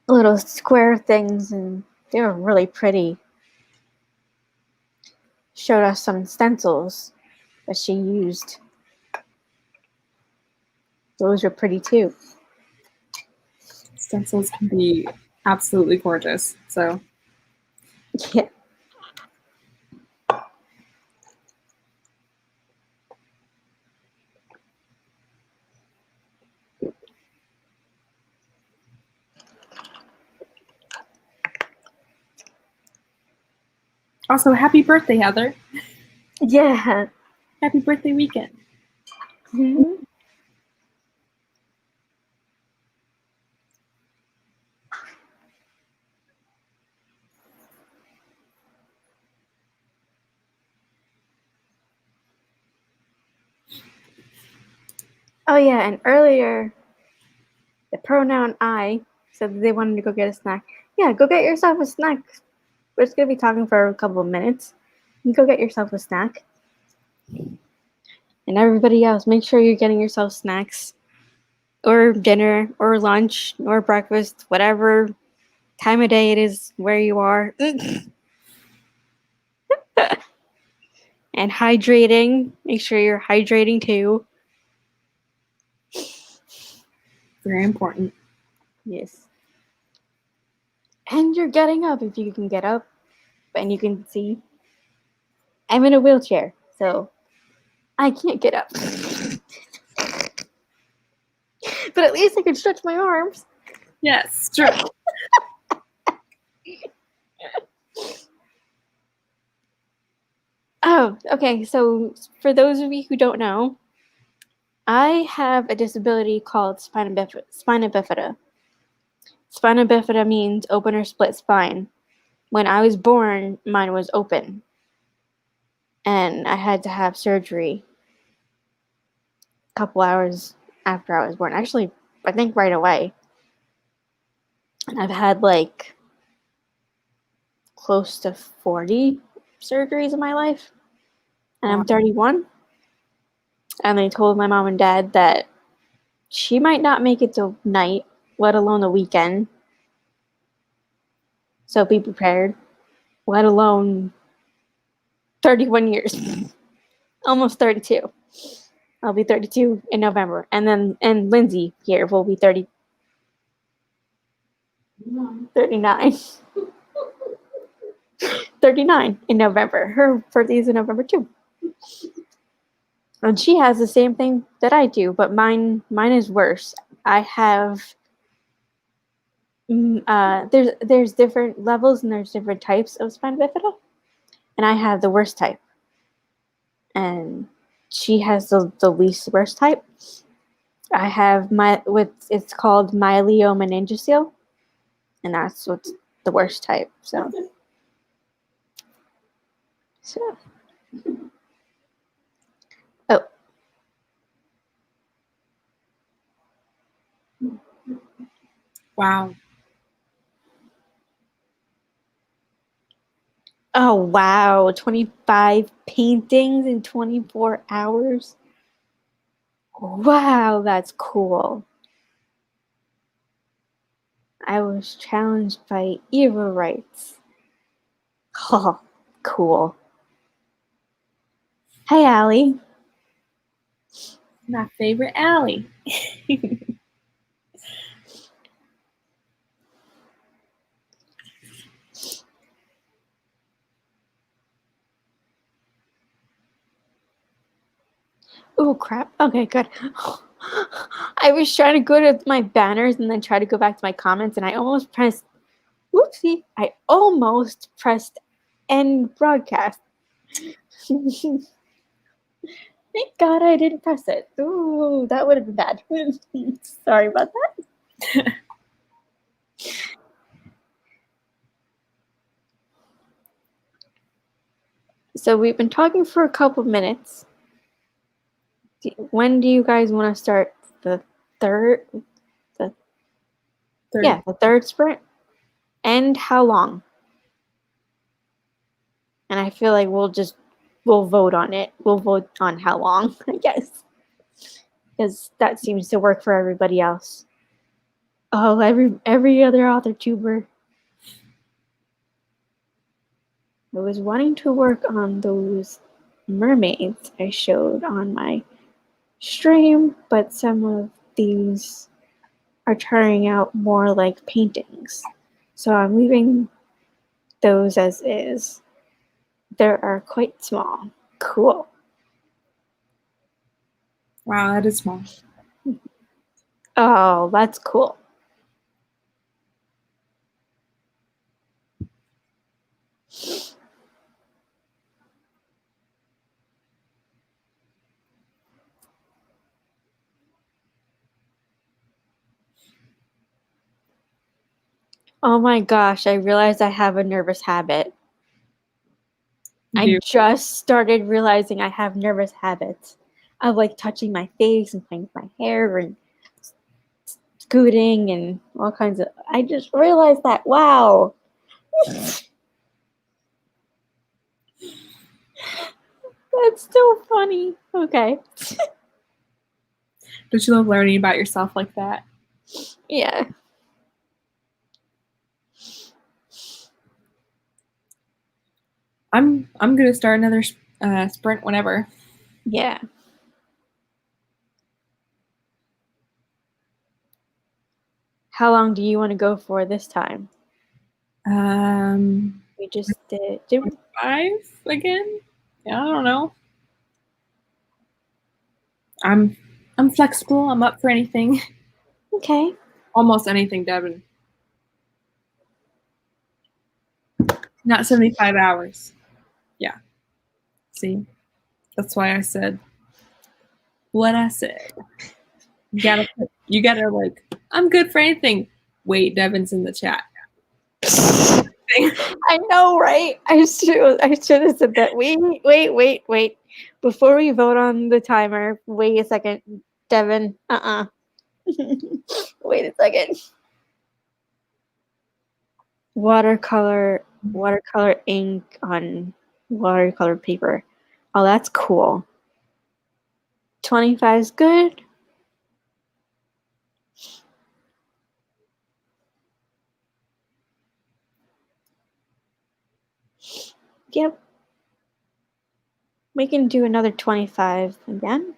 Little square things, and they were really pretty. Showed us some stencils that she used. Those are pretty too. Stencils can be absolutely gorgeous. So Yeah. also, happy birthday, Heather. Yeah. Happy birthday weekend. Mm-hmm. Oh yeah, and earlier, the pronoun I said that they wanted to go get a snack. Yeah, go get yourself a snack. We're just gonna be talking for a couple of minutes. You go get yourself a snack. And everybody else, make sure you're getting yourself snacks, or dinner, or lunch, or breakfast, whatever time of day it is where you are. And hydrating. Make sure you're hydrating too. Very important. Yes. And you're getting up if you can get up. And you can see I'm in a wheelchair, so I can't get up. But at least I can stretch my arms. Yes, true. Oh, okay. So for those of you who don't know, I have a disability called spina bifida. Spina bifida means open or split spine. When I was born, mine was open. And I had to have surgery a couple hours after I was born. Actually, I think right away. And I've had like close to 40 surgeries in my life. And I'm 31. And they told my mom and dad that she might not make it to night, let alone the weekend. So be prepared, let alone 31 years. Almost 32. I'll be 32 in November. And Lindsay here will be 39. 39 in November. Her birthday is in November too. And she has the same thing that I do, but mine is worse. I have there's different levels and there's different types of spina bifida, and I have the worst type, and she has the least worst type. I have it's called myeliomeningocele, and that's what's the worst type. So oh. Wow. Oh, wow. 25 paintings in 24 hours. Wow, that's cool. I was challenged by Eva Wrights. Oh, cool. Hey, Allie. My favorite Allie. Oh crap. Okay, good. I was trying to go to my banners and then try to go back to my comments, and I almost pressed. Whoopsie! I almost pressed end broadcast. Thank God I didn't press it. Ooh, that would have been bad. Sorry about that. So we've been talking for a couple minutes. When do you guys want to start the third? Yeah, the third sprint. And how long? And I feel like we'll vote on it. We'll vote on how long, I guess. Because that seems to work for everybody else. Oh, every other author tuber. I was wanting to work on those mermaids I showed on my stream, but some of these are turning out more like paintings. So I'm leaving those as is. They are quite small. Cool. Wow, that is small. Oh, that's cool. Oh my gosh, I realized I have a nervous habit. I just started realizing I have nervous habits of like touching my face and playing with my hair and scooting and all kinds of. I just realized that. Wow. That's so funny. Okay. Don't you love learning about yourself like that? Yeah. I'm gonna start another sprint whenever. Yeah. How long do you want to go for this time? We just did 5 again? Yeah, I don't know. I'm flexible. I'm up for anything. Okay. Almost anything, Devin. Not 75 hours. Yeah. See? That's why I said what I said. You gotta like, I'm good for anything. Wait, Devin's in the chat. I know, right? I should have said that. Wait. Before we vote on the timer, wait a second. Devin, wait a second. Watercolor ink on watercolor paper. Oh, that's cool. 25 is good. Yep. We can do another 25 again.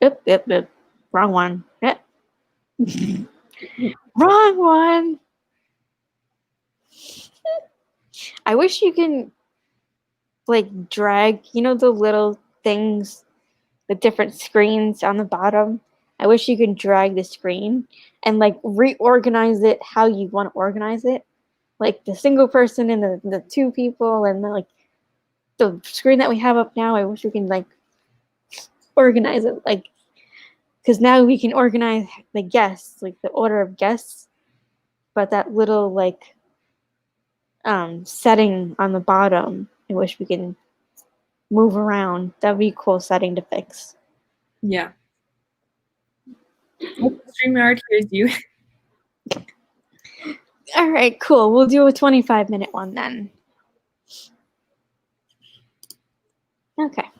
Yep. Wrong one. Yep. Wrong one. I wish you can like drag, the little things, the different screens on the bottom. I wish you could drag the screen and like reorganize it how you want to organize it. Like the single person and the two people and like the screen that we have up now. I wish we can like organize it like, because now we can organize the guests, like the order of guests, but that little like setting on the bottom, I wish we can move around. That'd be a cool setting to fix. Yeah. StreamYard hears you. All right, cool. We'll do a 25-minute one then. Okay.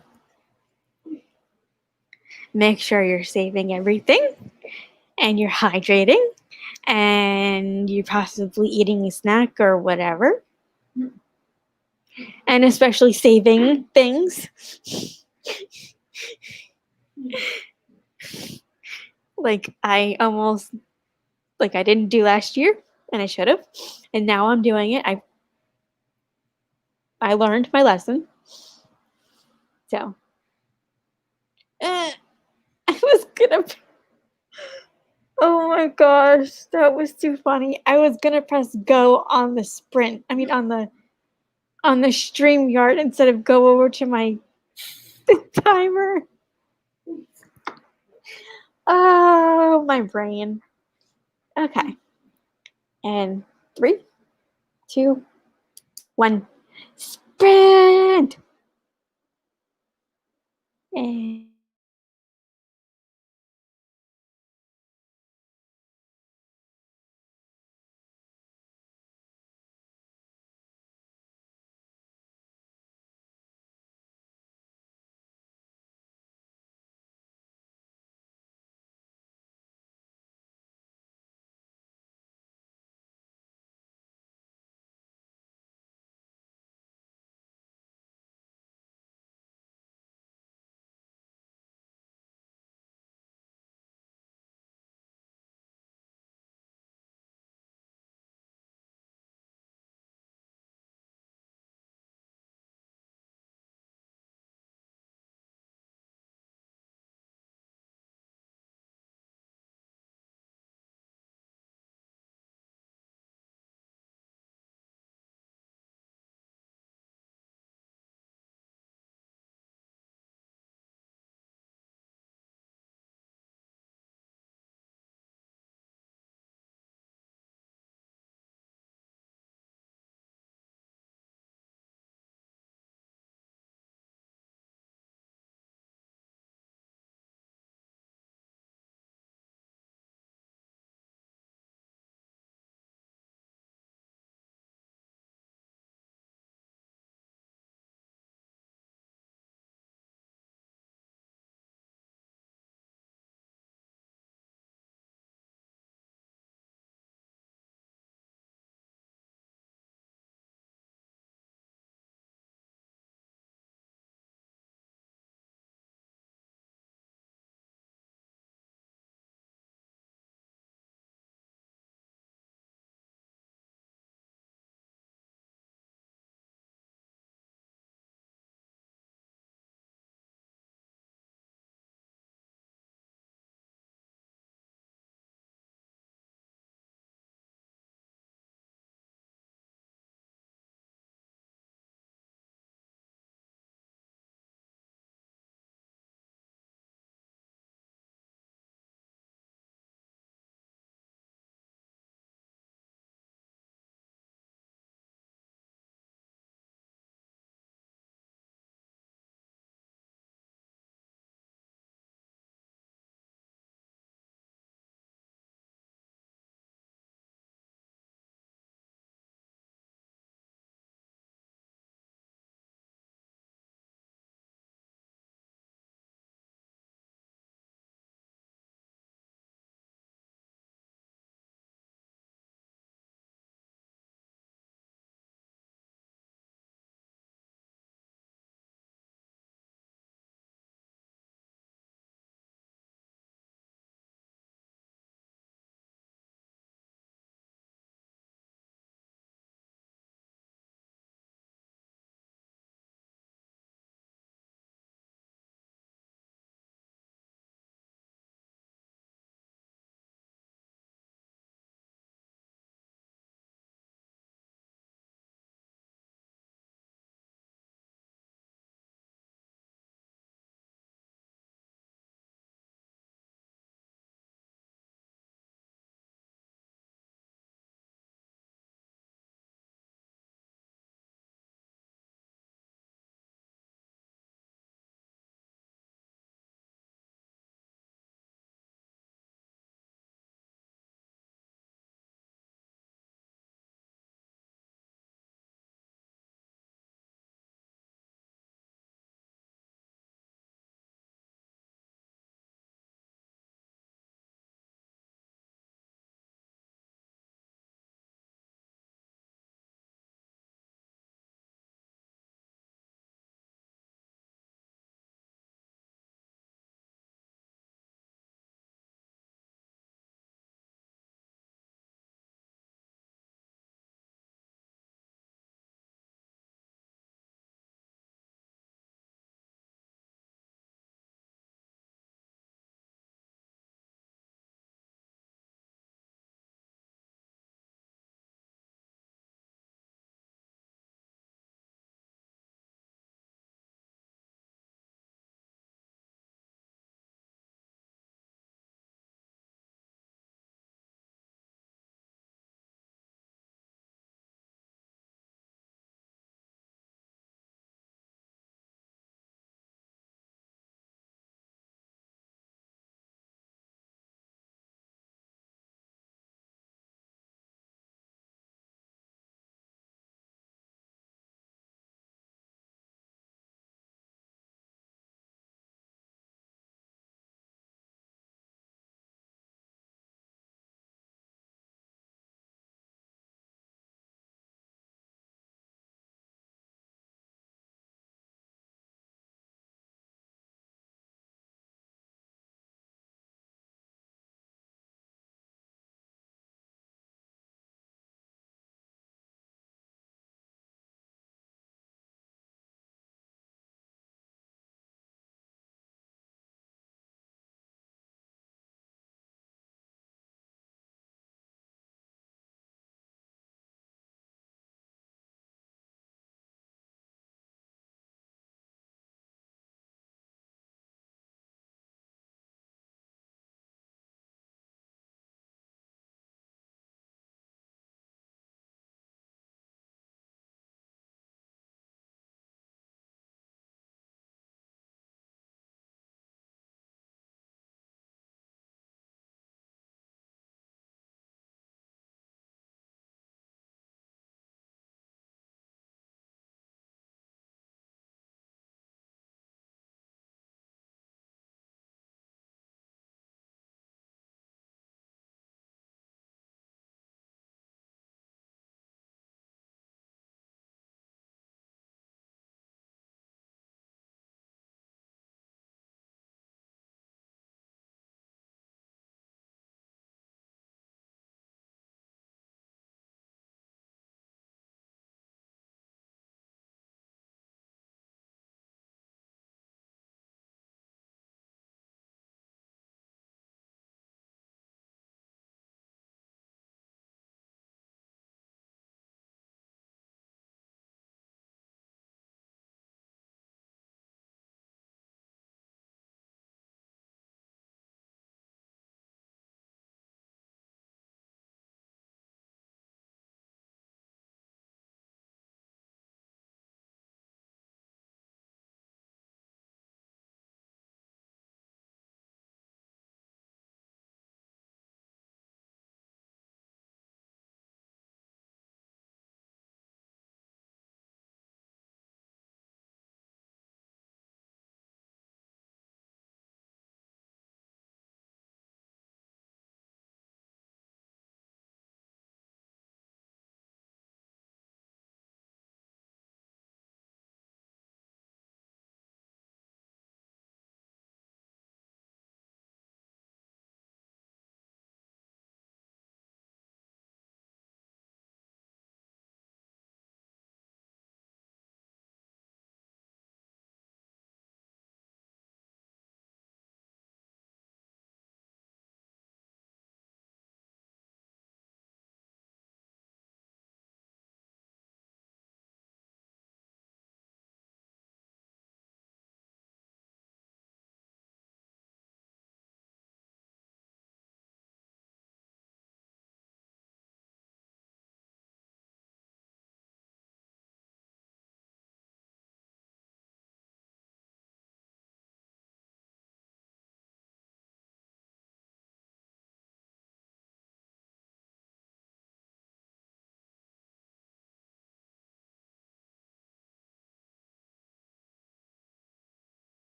Make sure you're saving everything and you're hydrating and you're possibly eating a snack or whatever. And especially saving things. Like I didn't do last year and I should have. And now I'm doing it. I I learned my lesson. So I was gonna. Oh my gosh, that was too funny. I was gonna press go on the sprint. I mean, on the StreamYard instead of go over to my timer. Oh, my brain. Okay. And 3, 2, 1. Sprint! And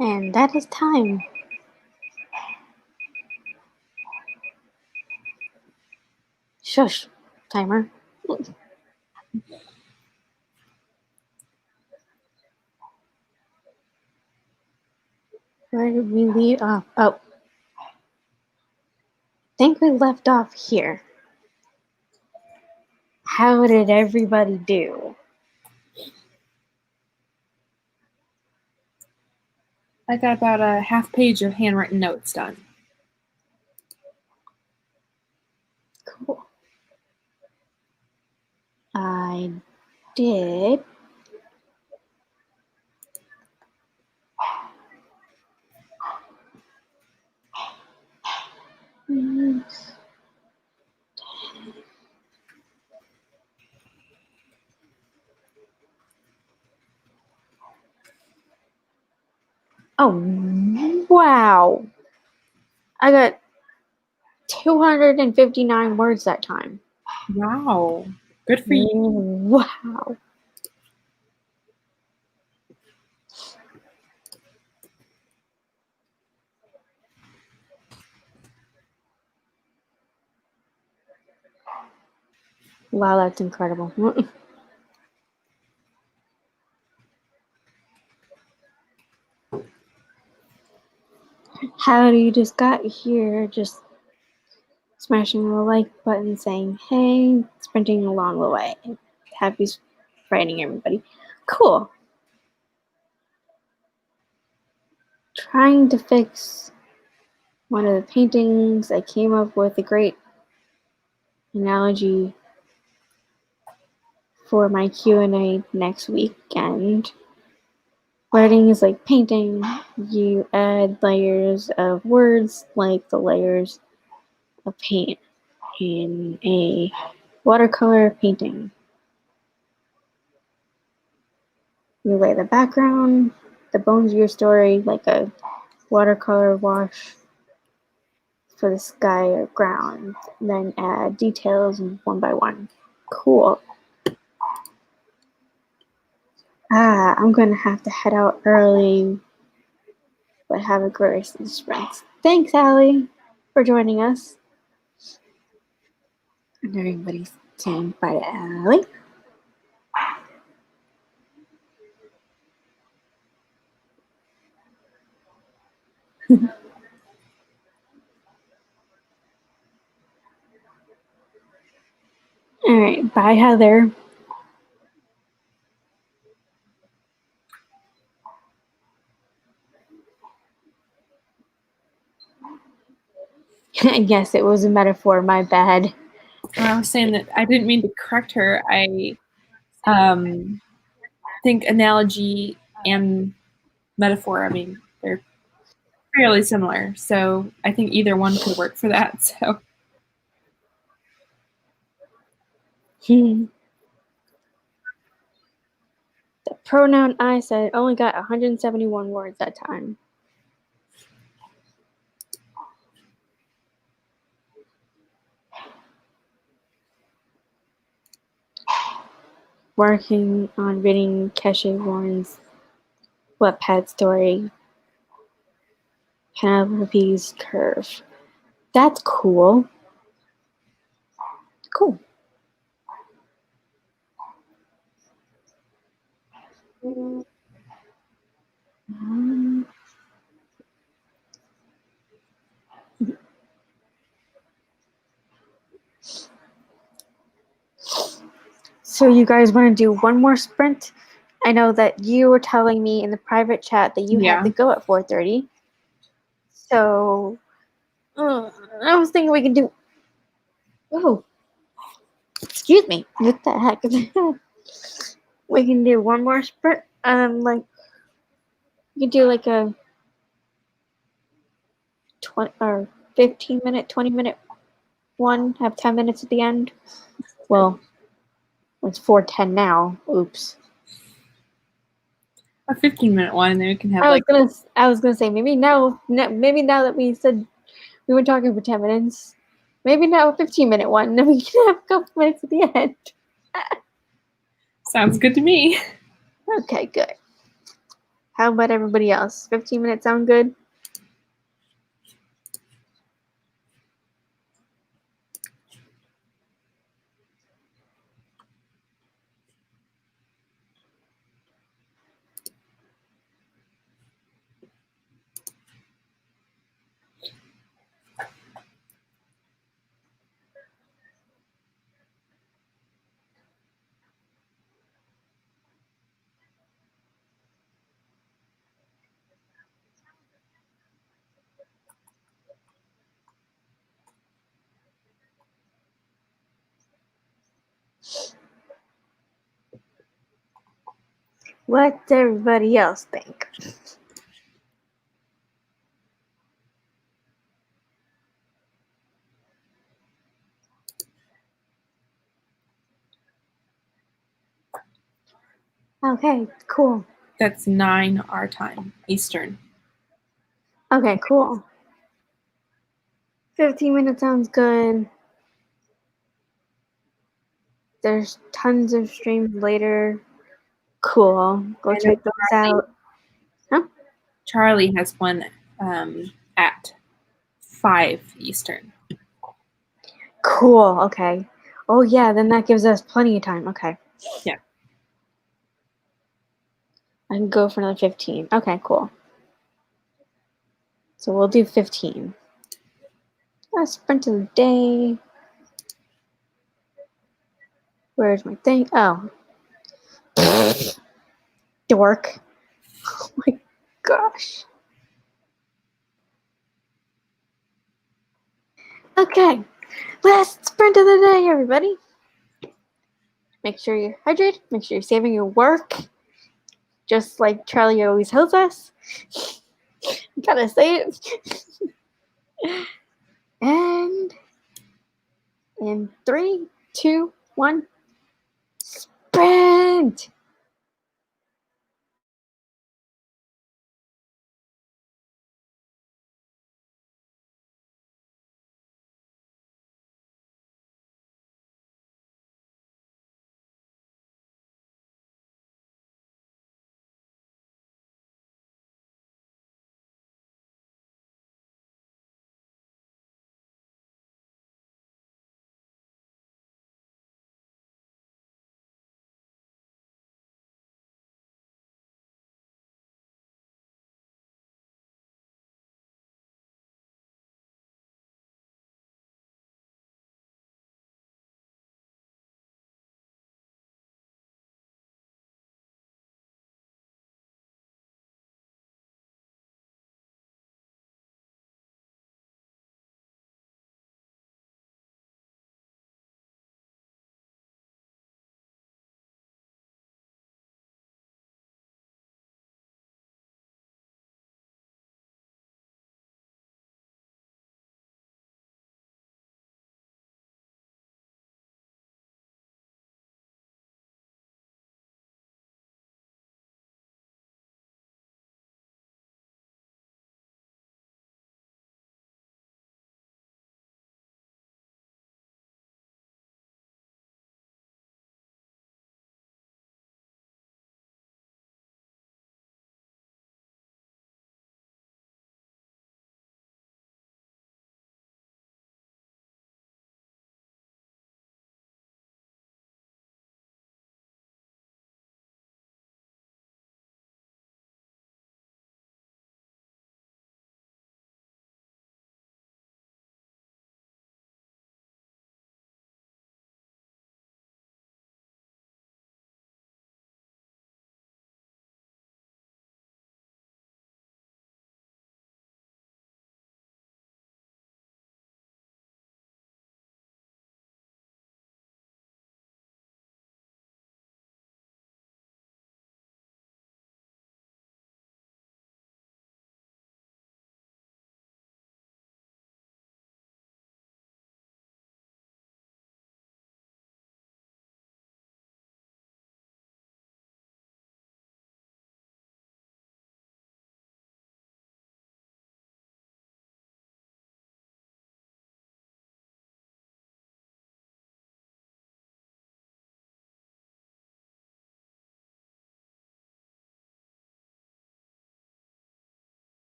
And that is time. Shush, timer. Where did we leave off? Oh, think we left off here. How did everybody do? I got about a half page of handwritten notes done. Cool. I did. Oh, wow. I got 259 words that time. Wow. Good for you. Wow. Wow, that's incredible. How do you just got here? Just smashing the like button saying, hey, sprinting along the way. Happy writing, everybody. Cool. Trying to fix one of the paintings. I came up with a great analogy for my Q&A next weekend. Writing is like painting. You add layers of words like the layers of paint in a watercolor painting. You lay the background, the bones of your story, like a watercolor wash for the sky or ground, then add details one by one. Cool. I'm gonna have to head out early, but have a great rest of the sprints. Thanks, Allie, for joining us. And everybody's saying bye to Allie. All right, bye, Heather. Yes, it was a metaphor. My bad. I was saying that I didn't mean to correct her. I think analogy and metaphor, I mean, they're fairly similar. So I think either one could work for that. So The pronoun I said only got 171 words that time. Working on reading Keshe Warren's Wattpad story, Penelope's Curve. That's cool. Cool. So you guys want to do one more sprint? I know that you were telling me in the private chat that you had to go at 4:30. So I was thinking we can do. Oh, excuse me. What the heck? We can do one more sprint. Like you can do like a 20 or 15-minute, 20-minute one. Have 10 minutes at the end. Well, it's 4:10 now. Oops. a 15-minute one, and then we can have I was gonna say maybe now that we said we were talking for 10 minutes, maybe now a 15-minute one, and then we can have a couple minutes at the end. Sounds good to me. Okay, good. How about everybody else? 15 minutes sound good? What does everybody else think? Okay, cool. That's 9 our time, Eastern. Okay, cool. 15 minutes sounds good. There's tons of streams later. Cool. Go check those out. Huh? Charlie has one at 5 Eastern. Cool. Okay. Oh yeah, then that gives us plenty of time. Okay. Yeah. I can go for another 15. Okay, cool. So we'll do 15. Sprint of the day. Where's my thing? Oh. Dork. Oh my gosh. Okay. Last sprint of the day, everybody. Make sure you're hydrated. Make sure you're saving your work. Just like Charlie always tells us. Gotta say it. And in 3, 2, 1, sprint!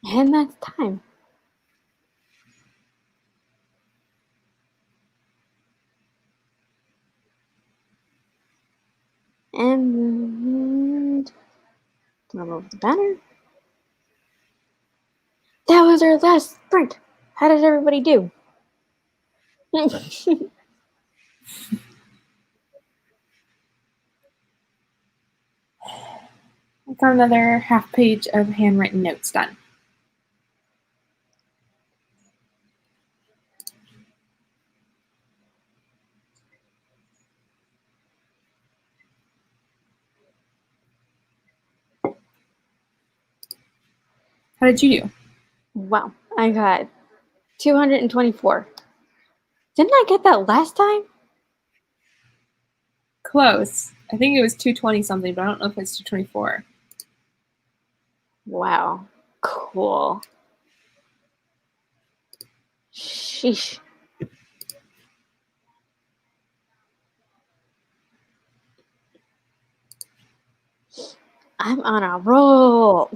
And that's time. And remove the banner. That was our last sprint. How did everybody do? I got another half page of handwritten notes done. How did you do? Wow, I got 224. Didn't I get that last time? Close. I think it was 220 something, but I don't know if it's 224. Wow, cool. Sheesh. I'm on a roll.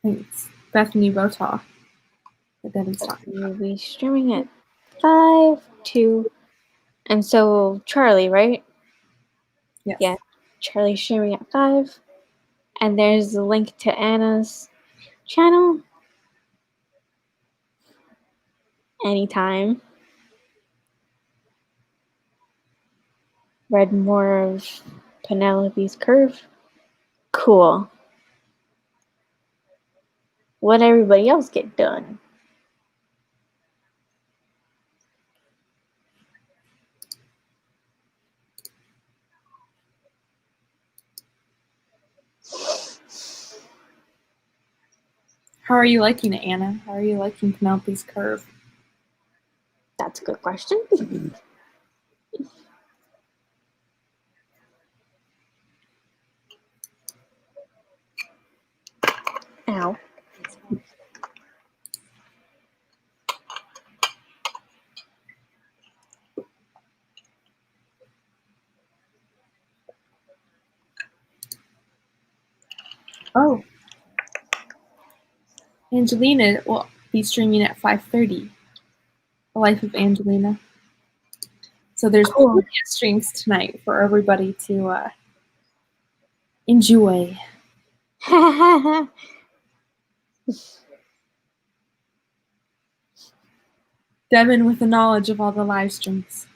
Thanks. Bethany Botaw. That Devin's talking about. We'll be streaming at 5, 2, and so Charlie, right? Yes. Yeah, Charlie's streaming at 5. And there's the link to Anna's channel. Anytime. Read more of Penelope's Curve. Cool. What everybody else get done? How are you liking it, Anna? How are you liking Penelope's Curve? That's a good question. Ow. Oh. Angelina will be streaming at 5:30. The Life of Angelina. So there's Cool. plenty of streams tonight for everybody to enjoy. Devin with the knowledge of all the live streams.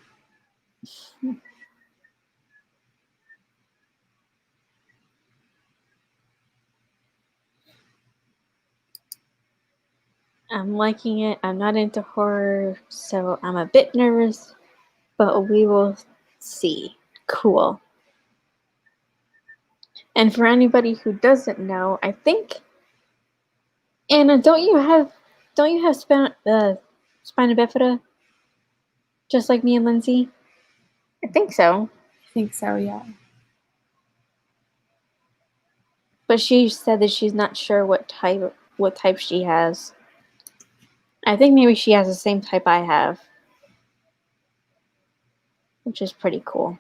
I'm liking it. I'm not into horror, so I'm a bit nervous, but we will see. Cool. And for anybody who doesn't know, I think Anna, don't you have spina bifida, just like me and Lindsay? I think so. I think so, yeah. But she said that she's not sure what type she has. I think maybe she has the same type I have, which is pretty cool.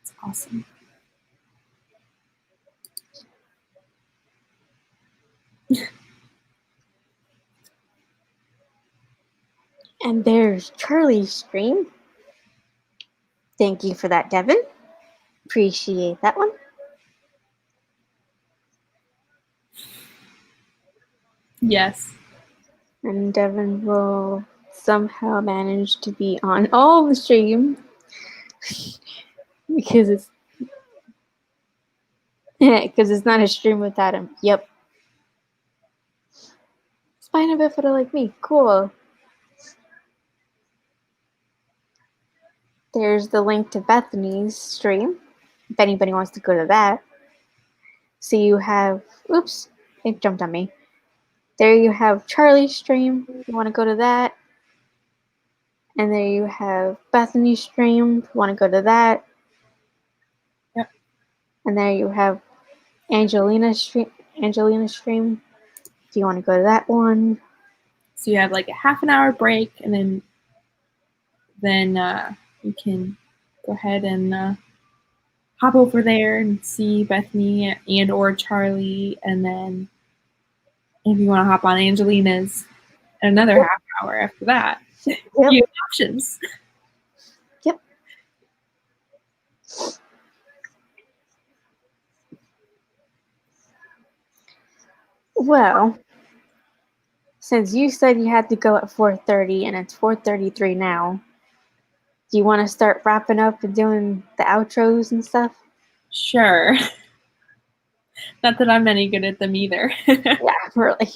It's awesome. And there's Charlie's stream. Thank you for that, Devin. Appreciate that one. Yes. And Devin will somehow manage to be on all the stream because it's not a stream without him. Yep. Spina bifida like me. Cool. There's the link to Bethany's stream if anybody wants to go to that. So you have, oops, it jumped on me. There you have Charlie's stream. You want to go to that. And there you have Bethany's stream. If you want to go to that. Yep. And there you have Angelina's stream. If you want to go to that one. So you have like a half an hour break, and then you can go ahead and hop over there and see Bethany and or Charlie, and then if you want to hop on Angelina's another half hour after that, Yep. you have options. Yep. Well, since you said you had to go at 4:30 and it's 4:33 now, do you want to start wrapping up and doing the outros and stuff? Sure. Not that I'm any good at them either. Yeah, really.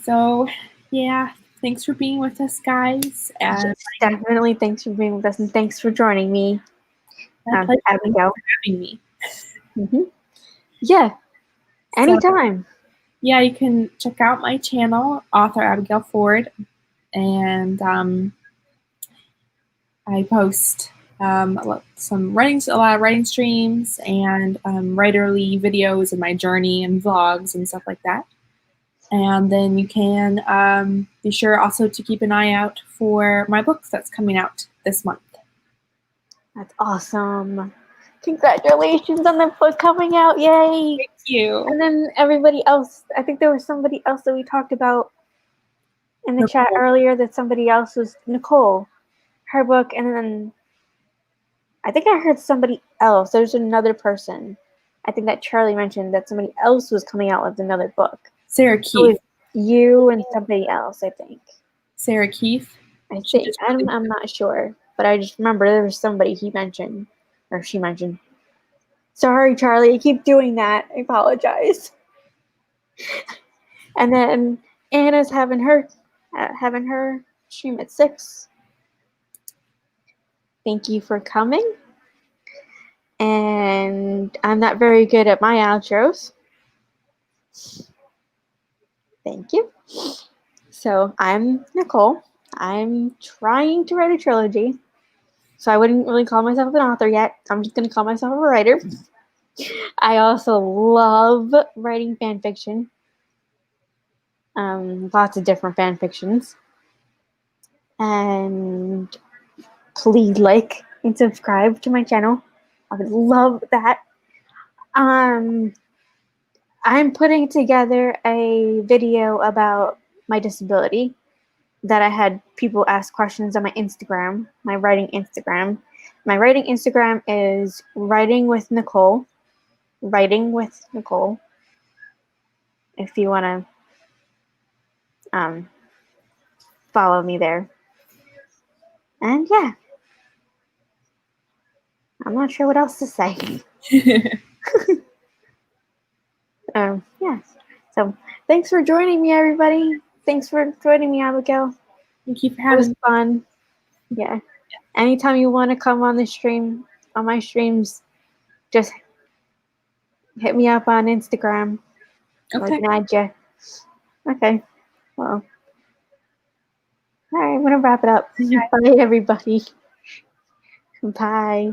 So, yeah, thanks for being with us, guys. And Yes, definitely thanks for being with us and thanks for joining me. my pleasure. Abigail. For having me. Mm-hmm. Yeah, anytime. So, yeah, you can check out my channel, author Abigail Ford, and I post a lot of writing streams and writerly videos of my journey and vlogs and stuff like that. And then you can be sure also to keep an eye out for my book that's coming out this month. That's awesome. Congratulations on the book coming out. Yay. Thank you. And then everybody else, I think there was somebody else that we talked about in the chat earlier that somebody else was Nicole, her book, and then I think I heard somebody else. There's another person. I think that Charlie mentioned that somebody else was coming out with another book. Sarah Keith. You and somebody else, I think. Sarah Keith. I think. I'm not sure. But I just remember there was somebody he mentioned. Or she mentioned. Sorry, Charlie. I keep doing that. I apologize. And then Anna's having her stream at 6. Thank you for coming. And I'm not very good at my outros. Thank you. So I'm Nicole. I'm trying to write a trilogy. So I wouldn't really call myself an author yet. I'm just going to call myself a writer. I also love writing fan fiction. Lots of different fan fictions. And please like and subscribe to my channel. I would love that. I'm putting together a video about my disability that I had people ask questions on my Instagram, my writing Instagram. My writing Instagram is Writing with Nicole. If you want to follow me there. And yeah. I'm not sure what else to say. Yeah. So thanks for joining me, everybody. Thanks for joining me, Abigail. Thank you for having me. It was fun. Yeah. Anytime you want to come on the stream, on my streams, just hit me up on Instagram. Okay. I can add you. Okay. Well. All right, I'm going to wrap it up. Bye, everybody. Bye.